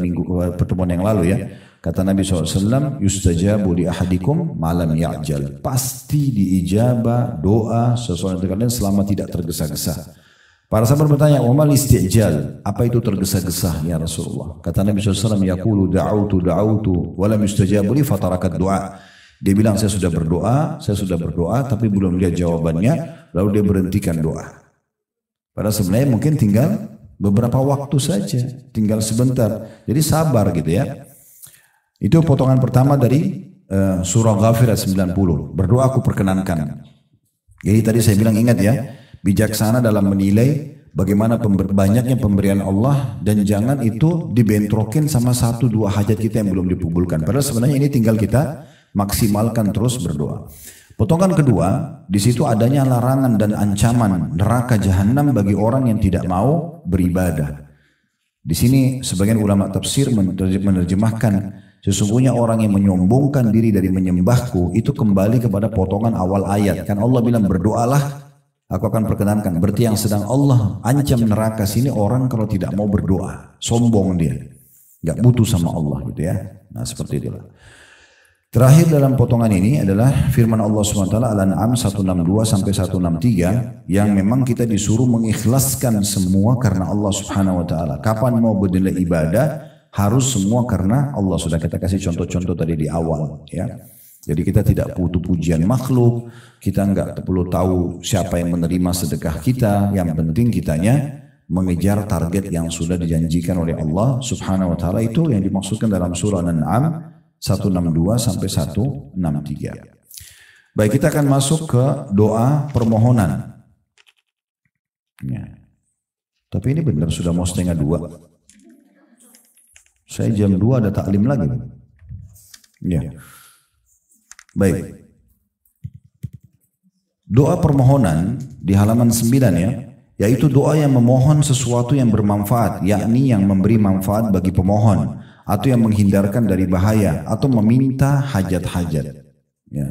pertemuan yang lalu ya. Kata Nabi SAW, yustajabu li ahadikum malam ya'jal. Pasti diijabah doa sesuatu dengan kalian selama tidak tergesa-gesa. Para sahabat bertanya, "Wa mal istijal?" Apa itu tergesa-gesa ya Rasulullah? Kata Nabi SAW, yaqulu da'autu wa lam yustajabu li fatarakat doa. Dia bilang saya sudah berdoa tapi belum lihat jawabannya, lalu dia berhentikan doa. Padahal sebenarnya mungkin tinggal beberapa waktu saja, tinggal sebentar. Jadi sabar gitu ya. Itu potongan pertama dari surah Ghafir ayat 90. Berdoa aku perkenankan. Jadi tadi saya bilang ingat ya, bijaksana dalam menilai bagaimana banyaknya pemberian Allah dan jangan itu dibentrokin sama satu dua hajat kita yang belum dikabulkan. Padahal sebenarnya ini tinggal kita maksimalkan terus berdoa. Potongan kedua, di situ adanya larangan dan ancaman neraka jahanam bagi orang yang tidak mau beribadah. Di sini sebagian ulama tafsir menerjemahkan sesungguhnya orang yang menyombongkan diri dari menyembahku itu kembali kepada potongan awal ayat. Kan Allah bilang berdoalah aku akan perkenankan. Berarti yang sedang Allah ancam neraka sini orang kalau tidak mau berdoa, sombong dia, nggak butuh sama Allah gitu ya. Nah seperti itulah. Terakhir dalam potongan ini adalah firman Allah SWT Al-An'am 162 sampai 163 yang memang kita disuruh mengikhlaskan semua karena Allah Subhanahu wa taala. Kapan mau bernilai ibadah harus semua karena Allah. Sudah kita kasih contoh-contoh tadi di awal ya. Jadi kita tidak butuh pujian makhluk, kita enggak perlu tahu siapa yang menerima sedekah kita, yang penting kitanya mengejar target yang sudah dijanjikan oleh Allah Subhanahu wa taala. Itu yang dimaksudkan dalam surah Al-An'am 162 sampai 163. Baik, kita akan masuk ke doa permohonan. Ya. Tapi ini benar sudah mau 1:30. Saya jam 2 ada taklim lagi. Ya. Baik. Doa permohonan di halaman 9 ya, yaitu doa yang memohon sesuatu yang bermanfaat, yakni yang memberi manfaat bagi pemohon, atau yang menghindarkan dari bahaya, atau meminta hajat-hajat. Ya.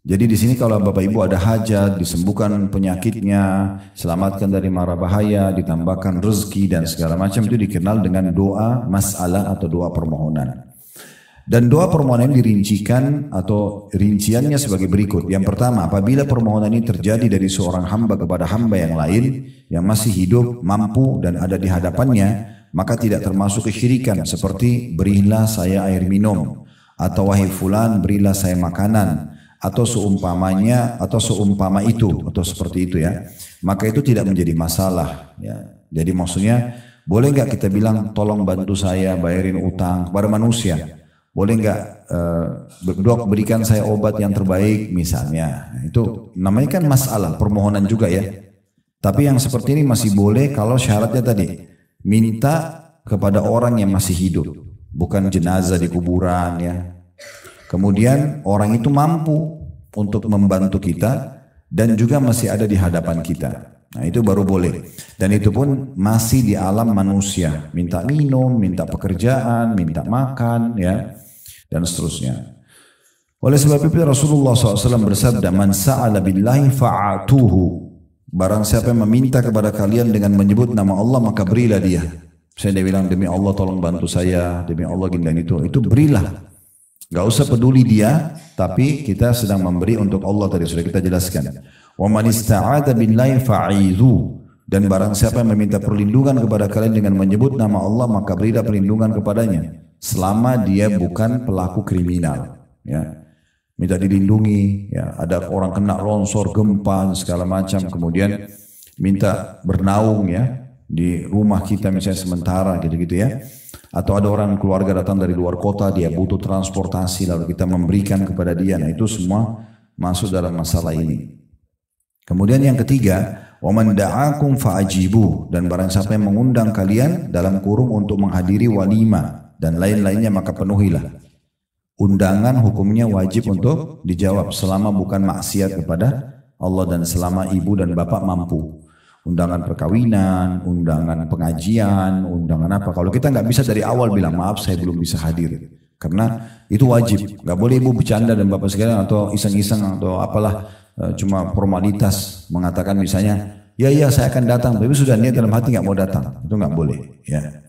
Jadi di sini kalau Bapak Ibu ada hajat, disembuhkan penyakitnya, selamatkan dari mara bahaya, ditambahkan rezeki dan segala macam, itu dikenal dengan doa masalah atau doa permohonan. Dan doa permohonan dirincikan atau rinciannya sebagai berikut. Yang pertama, apabila permohonan ini terjadi dari seorang hamba kepada hamba yang lain yang masih hidup, mampu dan ada di hadapannya, maka tidak termasuk kesyirikan seperti berilah saya air minum atau wahai fulan berilah saya makanan atau seumpamanya atau seumpama itu atau seperti itu ya. Maka itu tidak menjadi masalah ya. Jadi maksudnya boleh nggak kita bilang tolong bantu saya bayarin utang kepada manusia? Boleh nggak dok berikan saya obat yang terbaik misalnya. Nah, itu namanya kan masalah permohonan juga ya. Tapi yang seperti ini masih boleh kalau syaratnya tadi minta kepada orang yang masih hidup, bukan jenazah di kuburan ya. Kemudian orang itu mampu untuk membantu kita dan juga masih ada di hadapan kita. Nah itu baru boleh. Dan itu pun masih di alam manusia. Minta minum, minta pekerjaan, minta makan ya. Dan seterusnya. Oleh sebab itu Rasulullah SAW bersabda, man sa'ala billahi fa'atuhu. Barang siapa yang meminta kepada kalian dengan menyebut nama Allah maka berilah dia. Saya bilang demi Allah tolong bantu saya, demi Allah gini dan itu berilah. Gak usah peduli dia, tapi kita sedang memberi untuk Allah tadi sudah kita jelaskan. Wa man ista'adha billahi fa'idhu. Dan barang siapa yang meminta perlindungan kepada kalian dengan menyebut nama Allah maka berilah perlindungan kepadanya. Selama dia bukan pelaku kriminal, ya. Minta dilindungi, ya. Ada orang kena longsor, gempa, segala macam, kemudian minta bernaung, ya, di rumah kita misalnya sementara, gitu-gitu ya. Atau ada orang keluarga datang dari luar kota, dia butuh transportasi, lalu kita memberikan kepada dia. Nah itu semua masuk dalam masalah ini. Kemudian yang ketiga, وَمَنْ دَعَاكُمْ فَأَجِيبُوا. Dan barang siapa yang mengundang kalian dalam kurung untuk menghadiri walimah dan lain-lainnya maka penuhilah. Undangan hukumnya wajib untuk dijawab selama bukan maksiat kepada Allah dan selama ibu dan bapak mampu. Undangan perkawinan, undangan pengajian, undangan apa. Kalau kita nggak bisa dari awal bilang maaf saya belum bisa hadir. Karena itu wajib. Nggak boleh ibu bercanda dan bapak sekalian atau iseng-iseng atau apalah cuma formalitas mengatakan misalnya ya saya akan datang tapi sudah niat dalam hati nggak mau datang. Itu nggak boleh ya.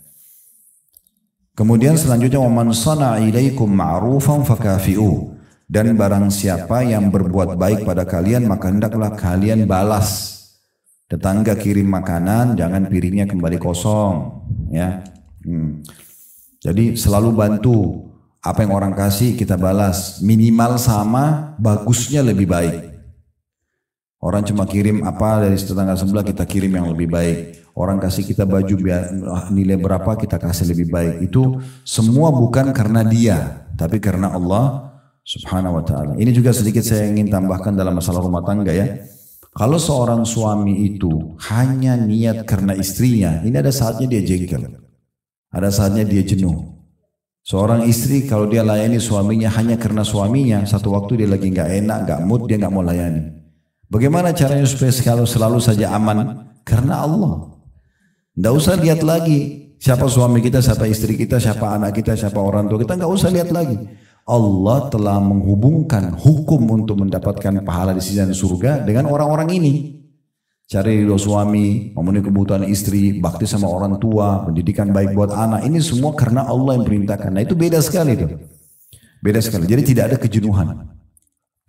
Kemudian selanjutnya waman sana'a ilaikum ma'rufan fakafi'u. Dan barang siapa yang berbuat baik pada kalian maka hendaklah kalian balas. Tetangga kirim makanan jangan piringnya kembali kosong ya. Jadi selalu bantu apa yang orang kasih kita balas minimal sama bagusnya lebih baik. Orang cuma kirim apa dari tetangga sebelah kita kirim yang lebih baik. Orang kasih kita baju nilai berapa kita kasih lebih baik. Itu semua bukan karena dia, tapi karena Allah Subhanahu wa ta'ala. Ini juga sedikit saya ingin tambahkan dalam masalah rumah tangga ya. Kalau seorang suami itu hanya niat karena istrinya, ini ada saatnya dia jengkel. Ada saatnya dia jenuh. Seorang istri kalau dia layani suaminya hanya karena suaminya, satu waktu dia lagi nggak enak, nggak mood, dia nggak mau layani. Bagaimana caranya supaya selalu saja aman? Karena Allah. Tidak usah lihat lagi siapa suami kita, siapa istri kita, siapa anak kita, siapa orang tua kita. Tidak usah lihat lagi. Allah telah menghubungkan hukum untuk mendapatkan pahala di sisi surga dengan orang-orang ini. Cari ridho suami, memenuhi kebutuhan istri, bakti sama orang tua, pendidikan baik buat anak. Ini semua karena Allah yang perintahkan. Nah itu beda sekali tuh. Beda sekali. Jadi tidak ada kejenuhan.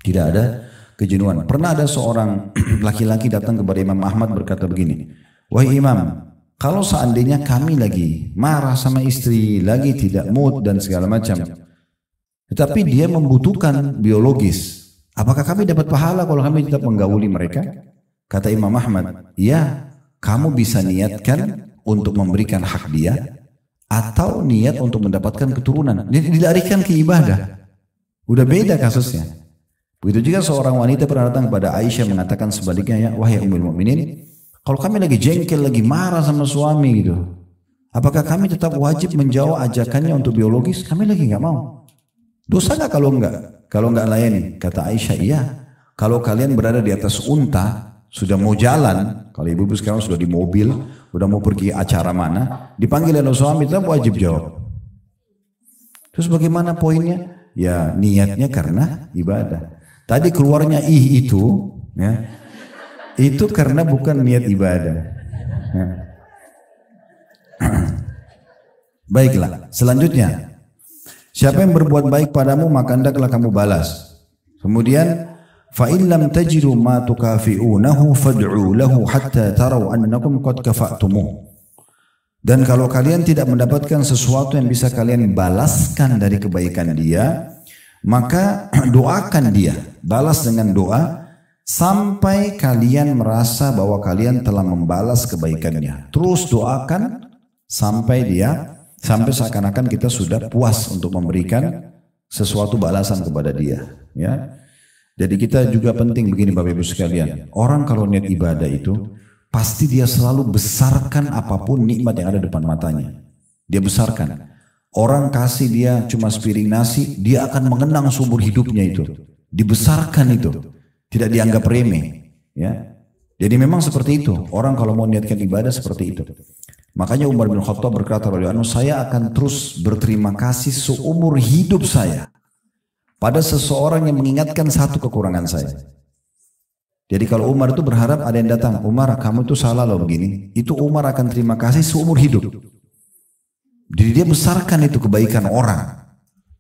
Tidak ada kejenuhan. Pernah ada seorang laki-laki datang kepada Imam Ahmad berkata begini, wahai Imam, kalau seandainya kami lagi marah sama istri, lagi tidak mood dan segala macam, tetapi dia membutuhkan biologis, apakah kami dapat pahala kalau kami tetap menggauli mereka? Kata Imam Ahmad, iya, kamu bisa niatkan untuk memberikan hak dia, atau niat untuk mendapatkan keturunan. Dilarikan ke ibadah. Udah beda kasusnya. Begitu juga seorang wanita pernah datang kepada Aisyah mengatakan sebaliknya, ya wahai Ummul Mukminin, kalau kami lagi jengkel, lagi marah sama suami gitu, apakah kami tetap wajib menjawab ajakannya untuk biologis? Kami lagi nggak mau. Dosa nggak kalau nggak? Kalau nggak layani? Kata Aisyah, iya. Kalau kalian berada di atas unta, sudah mau jalan, kalau ibu-ibu sekarang sudah di mobil, sudah mau pergi acara mana, dipanggil oleh suami, tetap wajib jawab. Terus bagaimana poinnya? Ya niatnya karena ibadah. Tadi keluarnya itu, ya. Itu karena bukan niat ibadah. Baiklah, selanjutnya. Siapa yang berbuat baik padamu maka hendaklah kamu balas. Kemudian fa in lam tajidu ma tukafi'unahu fad'u lahu hatta taraw annakum qad kafa'tumuh. Dan kalau kalian tidak mendapatkan sesuatu yang bisa kalian balaskan dari kebaikan dia, maka doakan dia, balas dengan doa sampai kalian merasa bahwa kalian telah membalas kebaikannya. Terus doakan sampai seakan-akan kita sudah puas untuk memberikan sesuatu balasan kepada dia, ya. Jadi kita juga penting begini Bapak Ibu sekalian. Orang kalau niat ibadah itu pasti dia selalu besarkan apapun nikmat yang ada depan matanya. Dia besarkan. Orang kasih dia cuma sepiring nasi, dia akan mengenang seumur hidupnya itu. Dibesarkan itu. Tidak dianggap remeh, ya. Jadi memang seperti itu. Orang kalau mau niatkan ibadah seperti itu. Makanya Umar bin Khattab berkata, saya akan terus berterima kasih seumur hidup saya pada seseorang yang mengingatkan satu kekurangan saya. Jadi kalau Umar itu berharap ada yang datang, Umar kamu itu salah loh begini, itu Umar akan terima kasih seumur hidup. Jadi dia besarkan itu kebaikan orang.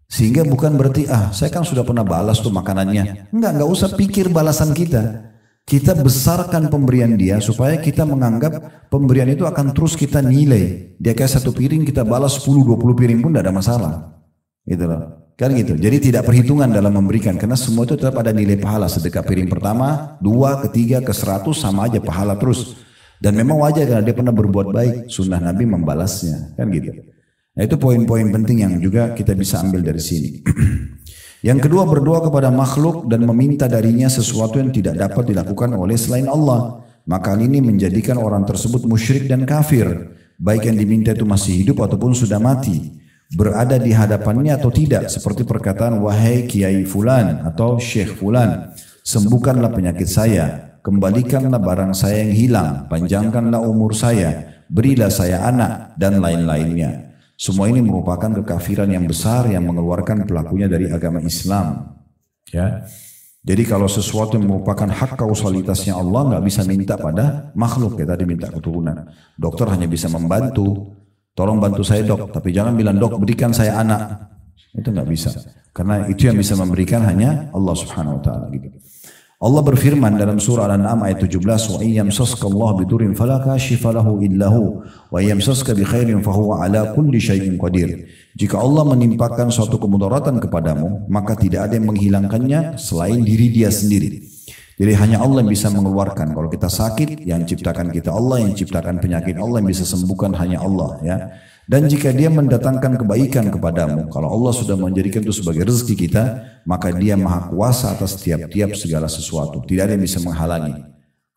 Sehingga bukan berarti, saya kan sudah pernah balas tuh makanannya. Enggak usah pikir balasan kita. Kita besarkan pemberian dia supaya kita menganggap pemberian itu akan terus kita nilai. Dia kayak satu piring kita balas 10-20 piring pun tidak ada masalah. Gitu loh. Kan gitu. Jadi tidak perhitungan dalam memberikan. Karena semua itu tetap ada nilai pahala. Sedekah piring pertama, 2, ketiga, ke 100 sama aja pahala terus. Dan memang wajar karena dia pernah berbuat baik. Sunnah Nabi membalasnya. Kan gitu. Nah itu poin-poin penting yang juga kita bisa ambil dari sini. Yang kedua, berdoa kepada makhluk dan meminta darinya sesuatu yang tidak dapat dilakukan oleh selain Allah. Maka ini menjadikan orang tersebut musyrik dan kafir. Baik yang diminta itu masih hidup ataupun sudah mati. Berada di hadapannya atau tidak, seperti perkataan wahai kiai fulan atau syekh fulan, sembuhkanlah penyakit saya, kembalikanlah barang saya yang hilang, panjangkanlah umur saya, berilah saya anak, dan lain-lainnya. Semua ini merupakan kekafiran yang besar yang mengeluarkan pelakunya dari agama Islam. Ya. Jadi kalau sesuatu yang merupakan hak kausalitasnya Allah nggak bisa minta pada makhluk, ya tadi minta keturunan. Dokter hanya bisa membantu. Tolong bantu saya dok, tapi jangan bilang dok berikan saya anak. Itu nggak bisa. Karena itu yang bisa memberikan hanya Allah Subhanahu wa taala gitu. Allah berfirman dalam surah Al-An'am ayat 17, "Wa iyyamsaska Allah bidurin fala kashifa lahu illa hu, wa iyyamsaska bi khairin fa huwa ala kulli syai'in qadir." Jika Allah menimpakan suatu kemudaratan kepadamu, maka tidak ada yang menghilangkannya selain diri dia sendiri. Jadi hanya Allah yang bisa mengeluarkan. Kalau kita sakit, yang ciptakan kita Allah, yang ciptakan penyakit Allah, yang bisa sembuhkan hanya Allah, ya. Dan jika dia mendatangkan kebaikan kepadamu, kalau Allah sudah menjadikan itu sebagai rezeki kita, maka dia maha kuasa atas tiap-tiap segala sesuatu. Tidak ada yang bisa menghalangi.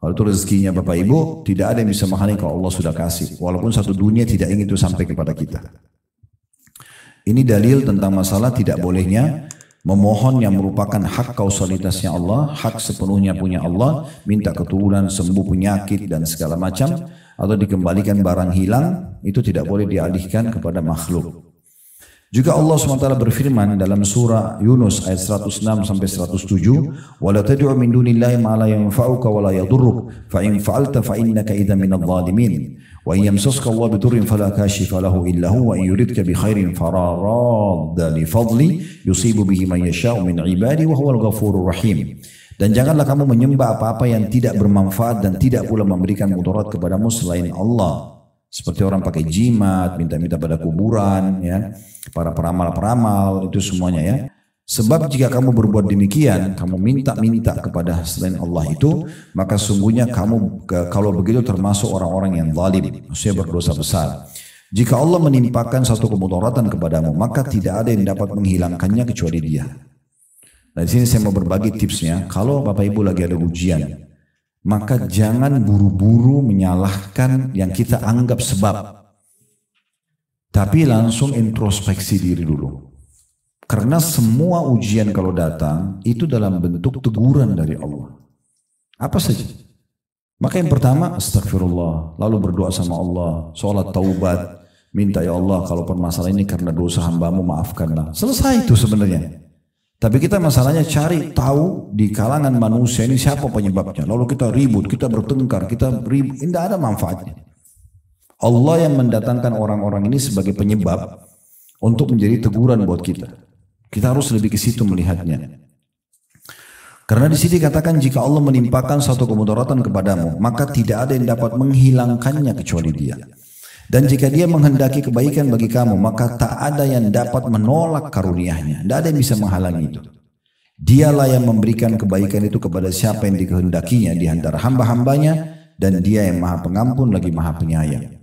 Kalau itu rezekinya Bapak Ibu, tidak ada yang bisa menghalangi kalau Allah sudah kasih. Walaupun satu dunia tidak ingin itu sampai kepada kita. Ini dalil tentang masalah tidak bolehnya memohon yang merupakan hak kausalitasnya Allah, hak sepenuhnya punya Allah, minta keturunan, sembuh penyakit dan segala macam, atau dikembalikan barang hilang, itu tidak boleh dialihkan kepada makhluk. Juga Allah SWT berfirman dalam surah Yunus ayat 106 sampai 107, "Wala tad'u min dunillahi ma la yanfa'uka wa la yadurruk, fa in fa'alta fa innaka idza minadh dhalimin. Wa in yamsaska Allah bidurrin fala kashifa lahu illa hu wa in yuridka bi khairin fala radda li fadli yusibu bihi man yasha'u min ibadi wa huwal ghafurur rahim." Dan janganlah kamu menyembah apa-apa yang tidak bermanfaat dan tidak pula memberikan mudarat kepadamu selain Allah. Seperti orang pakai jimat, minta-minta pada kuburan, ya, para peramal-peramal, itu semuanya, ya. Sebab jika kamu berbuat demikian, kamu minta-minta kepada selain Allah itu, maka sungguhnya kamu kalau begitu termasuk orang-orang yang zalim, maksudnya berdosa besar. Jika Allah menimpakan satu kemudaratan kepadamu, maka tidak ada yang dapat menghilangkannya kecuali Dia. Nah, di sini saya mau berbagi tipsnya. Kalau Bapak Ibu lagi ada ujian, maka jangan buru-buru menyalahkan yang kita anggap sebab, tapi langsung introspeksi diri dulu. Karena semua ujian kalau datang itu dalam bentuk teguran dari Allah. Apa saja? Maka yang pertama astagfirullah, lalu berdoa sama Allah, sholat taubat, minta ya Allah kalau permasalahan ini karena dosa hambamu maafkanlah. Selesai itu sebenarnya. Tapi kita masalahnya cari tahu di kalangan manusia ini siapa penyebabnya. Lalu kita ribut, kita bertengkar, kita ribut, tidak ada manfaatnya. Allah yang mendatangkan orang-orang ini sebagai penyebab. untuk menjadi teguran buat kita. Kita harus lebih ke situ melihatnya. Karena di sini katakan jika Allah menimpakan satu kemudaratan kepadamu, maka tidak ada yang dapat menghilangkannya kecuali Dia. Dan jika Dia menghendaki kebaikan bagi kamu, maka tak ada yang dapat menolak karunia-Nya. Tidak ada yang bisa menghalangi itu. Dialah yang memberikan kebaikan itu kepada siapa yang dikehendakinya di antara hamba-hambanya, dan Dia yang Maha Pengampun lagi Maha Penyayang.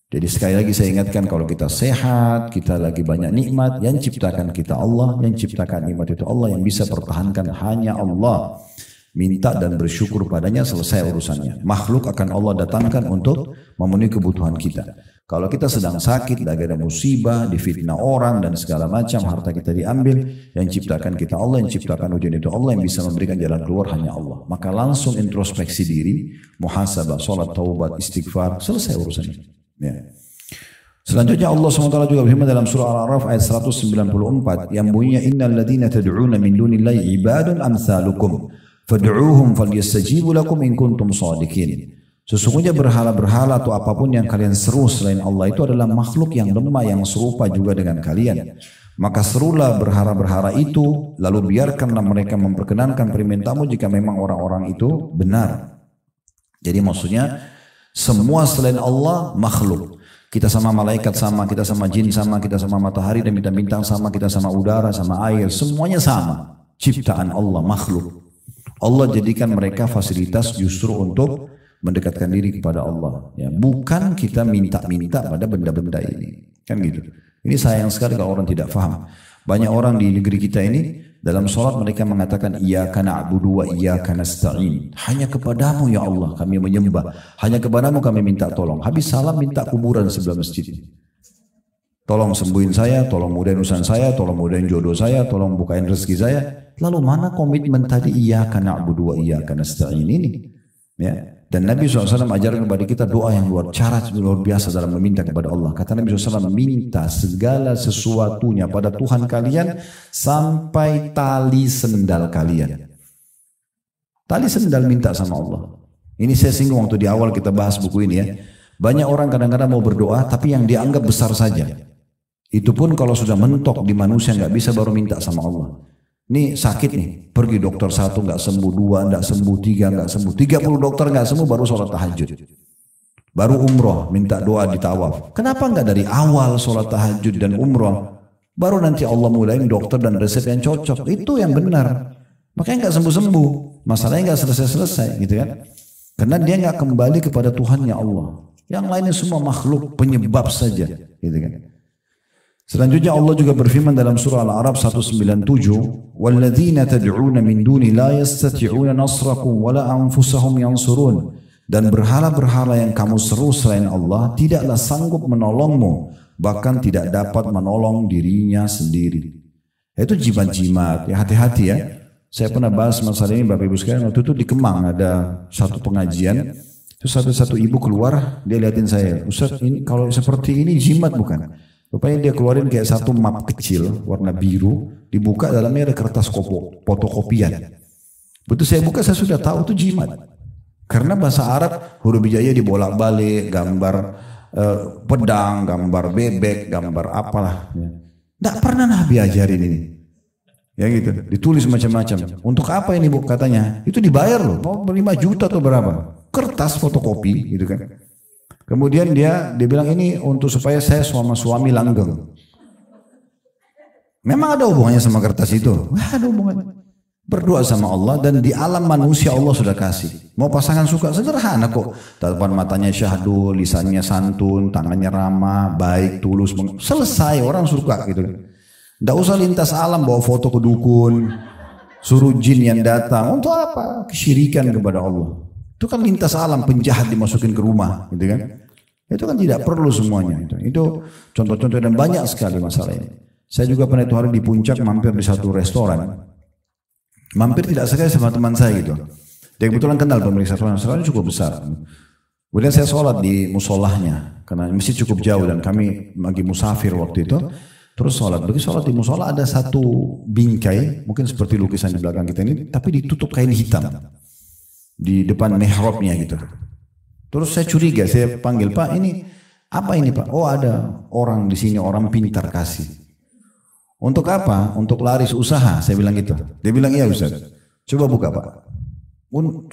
Jadi sekali lagi saya ingatkan, kalau kita sehat, kita lagi banyak nikmat, yang ciptakan kita Allah, yang ciptakan nikmat itu Allah, yang bisa pertahankan hanya Allah. Minta dan bersyukur padanya, selesai urusannya. Makhluk akan Allah datangkan untuk memenuhi kebutuhan kita. Kalau kita sedang sakit, lagi ada musibah, difitnah orang dan segala macam, harta kita diambil, yang ciptakan kita Allah, yang ciptakan ujian itu Allah, yang bisa memberikan jalan keluar hanya Allah. Maka langsung introspeksi diri, muhasabah, salat, taubat, istighfar, selesai urusannya. Ya. Selanjutnya Allah SWT juga berfirman dalam surah Al-A'raf ayat 194 yang bunyinya innal ladzina tad'una min dunillahi ibadun amsalukum fad'uuhum falyastajibu lakum in kuntum shadiqin. Sesungguhnya berhala-berhala atau apapun yang kalian seru selain Allah itu adalah makhluk yang lemah yang serupa juga dengan kalian. Maka serulah berhala-berhala itu, lalu biarkanlah mereka memperkenankan permintaanmu jika memang orang-orang itu benar. Jadi maksudnya semua selain Allah makhluk. Kita sama malaikat sama, kita sama jin sama, kita sama matahari dan bintang-bintang sama, kita sama udara, sama air, semuanya sama. Ciptaan Allah, makhluk. Allah jadikan mereka fasilitas justru untuk mendekatkan diri kepada Allah. Ya, bukan kita minta-minta pada benda-benda ini. Kan gitu. Ini sayang sekali kalau orang tidak faham. Banyak orang di negeri kita ini dalam sholat mereka mengatakan iyyaka na'budu wa iyyaka nasta'in. Hanya kepadamu ya Allah kami menyembah. Hanya kepadamu kami minta tolong. Habis salam minta kuburan sebelah masjid. Tolong sembuhin saya, tolong mudahin urusan saya, tolong mudahin jodoh saya, tolong bukain rezeki saya. Lalu mana komitmen tadi iyyaka na'budu wa iyyaka nasta'in ini? Ya. Dan Nabi SAW ajarkan kepada kita doa yang luar biasa dalam meminta kepada Allah. Kata Nabi SAW, minta segala sesuatunya pada Tuhan kalian sampai tali sendal kalian. Tali sendal minta sama Allah. Ini saya singgung waktu di awal kita bahas buku ini ya. Banyak orang kadang-kadang mau berdoa tapi yang dianggap besar saja. Itu pun kalau sudah mentok di manusia nggak bisa baru minta sama Allah. Ini sakit nih, pergi dokter 1 nggak sembuh, 2 nggak sembuh, 3 nggak sembuh, 30 dokter nggak sembuh baru sholat tahajud. Baru umroh, minta doa di tawaf. Kenapa nggak dari awal sholat tahajud dan umroh? Baru nanti Allah mulain dokter dan resep yang cocok. Itu yang benar. Makanya nggak sembuh-sembuh, masalahnya nggak selesai-selesai gitu kan? Karena dia nggak kembali kepada Tuhannya Allah. Yang lainnya semua makhluk penyebab saja, gitu kan? Selanjutnya Allah juga berfirman dalam surah Al-A'raf 197, "Walladzina tad'una min duni la yastati'una nasrakum wala anfusahum yansurun." Dan berhala-berhala yang kamu seru selain Allah tidaklah sanggup menolongmu, bahkan tidak dapat menolong dirinya sendiri. Itu jimat-jimat, ya hati-hati ya. Saya pernah bahas masalah ini Bapak Ibu sekalian, waktu itu di Kemang ada satu pengajian, terus satu ibu keluar, dia liatin saya, Ustaz ini kalau seperti ini jimat bukan? Rupanya dia keluarin kayak satu map kecil warna biru, dibuka dalamnya ada kertas fotokopian. Betul saya buka saya sudah tahu itu jimat. Karena bahasa Arab huruf hijaiyah dibolak-balik, gambar pedang, gambar bebek, gambar apalah. Tidak pernah Nabi ajarin ini. Ya gitu, ditulis macam-macam. Untuk apa ini Bu katanya? Itu dibayar loh, mau 5 juta atau berapa? Kertas fotokopi gitu kan. Kemudian dia bilang ini untuk supaya saya suami langgeng. Memang ada hubungannya sama kertas itu? Wah, ada hubungannya. Berdoa sama Allah dan di alam manusia Allah sudah kasih. Mau pasangan suka sederhana kok. Tatapan matanya syahdu, lisannya santun, tangannya ramah, baik, tulus. Selesai orang suka gitu. Tidak usah lintas alam bawa foto ke dukun, suruh jin yang datang. Untuk apa? Kesyirikan kepada Allah. Itu kan lintas alam, penjahat dimasukin ke rumah, gitu kan? Itu kan tidak perlu semuanya. Itu contoh-contoh dan banyak sekali masalah ini. Saya juga pernah itu hari di puncak mampir di satu restoran. Mampir tidak sekali sama teman saya gitu. Dia kebetulan kenal pemilik restoran cukup besar. Kemudian saya sholat di musolahnya karena masjid cukup jauh dan kami lagi musafir waktu itu. Terus sholat. Begitu sholat di musola ada satu bingkai, mungkin seperti lukisan di belakang kita ini, tapi ditutup kain hitam. Di depan mihrabnya gitu. Terus saya curiga, saya panggil Pak ini Apa ini Pak? Oh ada orang di sini, orang pintar kasih. Untuk apa? Untuk laris usaha. Saya bilang gitu. Dia bilang iya Ustaz. Coba buka Pak.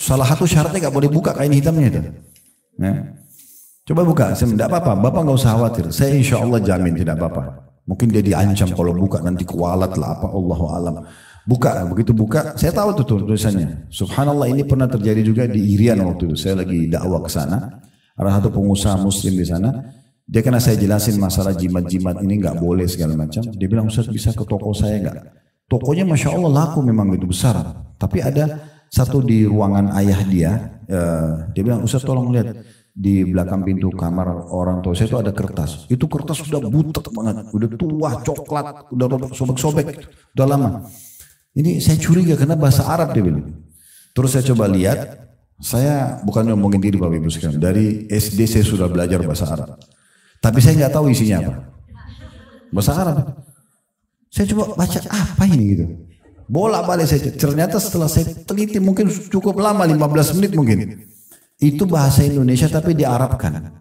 Salah satu syaratnya gak boleh buka kain hitamnya itu. Ya. Coba buka. Saya tidak apa-apa. Bapak gak usah khawatir. Saya insya Allah jamin tidak apa-apa. Mungkin dia diancam kalau buka nanti kualat lah apa. Allahu alam. Buka. Begitu buka. Saya tahu tuh tulisannya. Subhanallah ini pernah terjadi juga di Irian waktu itu. Saya lagi dakwah ke sana. Ada satu pengusaha muslim di sana. Dia kena saya jelasin masalah jimat-jimat ini nggak boleh segala macam. Dia bilang Ustaz bisa ke toko saya nggak? Tokonya masya Allah laku memang itu besar. Tapi ada satu di ruangan ayah dia. Dia bilang Ustaz tolong lihat di belakang pintu kamar orang tua saya itu ada kertas. Itu kertas sudah butek banget, udah tua, coklat, udah sobek-sobek, udah lama. Ini saya curiga karena bahasa Arab dia bilang. Terus saya coba lihat. Saya bukan ngomongin diri Bapak Ibu sekalian. Dari SD saya sudah belajar bahasa Arab. Tapi saya nggak tahu isinya apa. Bahasa Arab. Saya coba baca apa ini gitu. Bolak-balik saya. Ternyata setelah saya teliti mungkin cukup lama 15 menit mungkin. Itu bahasa Indonesia tapi diarabkan.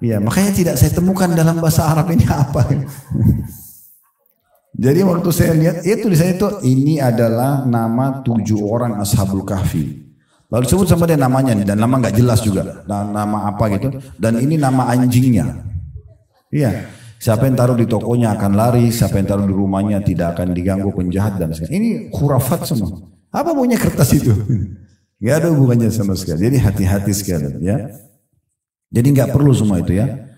Ya, makanya tidak saya temukan dalam bahasa Arab ini apa. Jadi waktu saya lihat itu di sana itu ini adalah nama 7 orang Ashabul Kahfi. Lalu disebut sama dia namanya dan nama nggak jelas juga, nama apa gitu. Dan ini nama anjingnya. Iya, siapa yang taruh di tokonya akan lari, siapa yang taruh di rumahnya tidak akan diganggu penjahat dan segala. Ini khurafat semua. Apa punya kertas itu? Gak ada hubungannya sama sekali. Jadi hati-hati sekali ya. Jadi nggak perlu semua itu ya.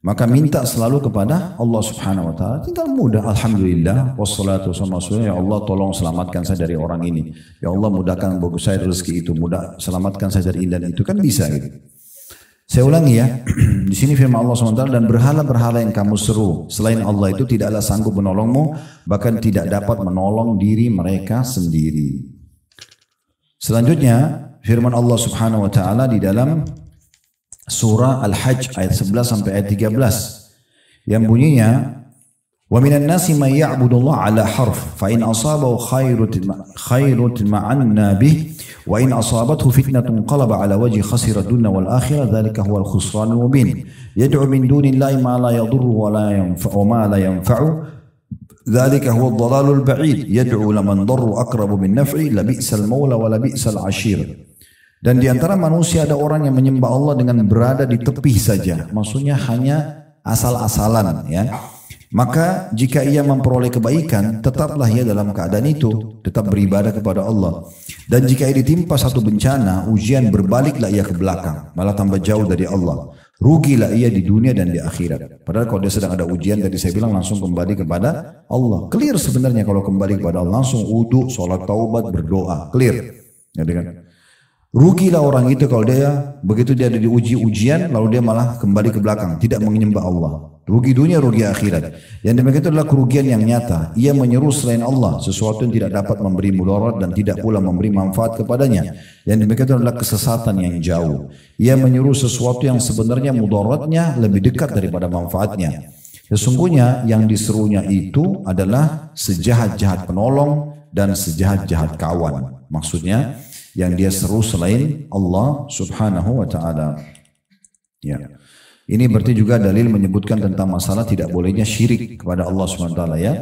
Maka minta selalu kepada Allah Subhanahu wa taala. Tinggal mudah, alhamdulillah, wassalatu wassalamu ya Allah tolong selamatkan saya dari orang ini. Ya Allah mudahkan bagi saya rezeki itu, selamatkan saya dari ini dan itu kan bisa gitu. Saya ulangi ya. Di sini firman Allah SWT dan berhala-berhala yang kamu seru selain Allah itu tidaklah sanggup menolongmu, bahkan tidak dapat menolong diri mereka sendiri. Selanjutnya firman Allah Subhanahu wa taala di dalam Surah Al-Hajj ayat 11 sampai ayat 13 yang bunyinya wa minan nasi may ya'budullah ala harf fa in asabahu khairun ma'anna bih wa in asabathu fitnatun qalaba ala wajhi khasira dunya wal akhirah dzalika huwal khusranul mubin yad'u min dunillahi ma la yadurru wa la yanfa'u ma la yanfa'u dzalika huwad dhalalul ba'id yad'u laman darru aqrabu min naf'i labi'sal maula wa labi'sal 'ashir. Dan di antara manusia ada orang yang menyembah Allah dengan berada di tepi saja. Maksudnya hanya asal-asalan ya. Maka jika ia memperoleh kebaikan, tetaplah ia dalam keadaan itu, tetap beribadah kepada Allah. Dan jika ia ditimpa satu bencana, ujian berbaliklah ia ke belakang, malah tambah jauh dari Allah. Rugilah ia di dunia dan di akhirat. Padahal kalau dia sedang ada ujian, tadi saya bilang langsung kembali kepada Allah. Clear sebenarnya kalau kembali kepada Allah, langsung wudu, sholat taubat, berdoa. Clear. Ya, dengan rugilah orang itu kalau dia begitu dia ada diuji ujian lalu dia malah kembali ke belakang tidak menyembah Allah. Rugi dunia, rugi akhirat. Yang demikian itu adalah kerugian yang nyata. Ia menyeru selain Allah sesuatu yang tidak dapat memberi mudarat dan tidak pula memberi manfaat kepadanya. Yang demikian itu adalah kesesatan yang jauh. Ia menyeru sesuatu yang sebenarnya mudaratnya lebih dekat daripada manfaatnya. Sesungguhnya yang diserunya itu adalah sejahat-jahat penolong dan sejahat-jahat kawan. Maksudnya yang dia seru selain Allah Subhanahu wa taala. Ya. Ini berarti juga dalil menyebutkan tentang masalah tidak bolehnya syirik kepada Allah Subhanahu wa taala ya.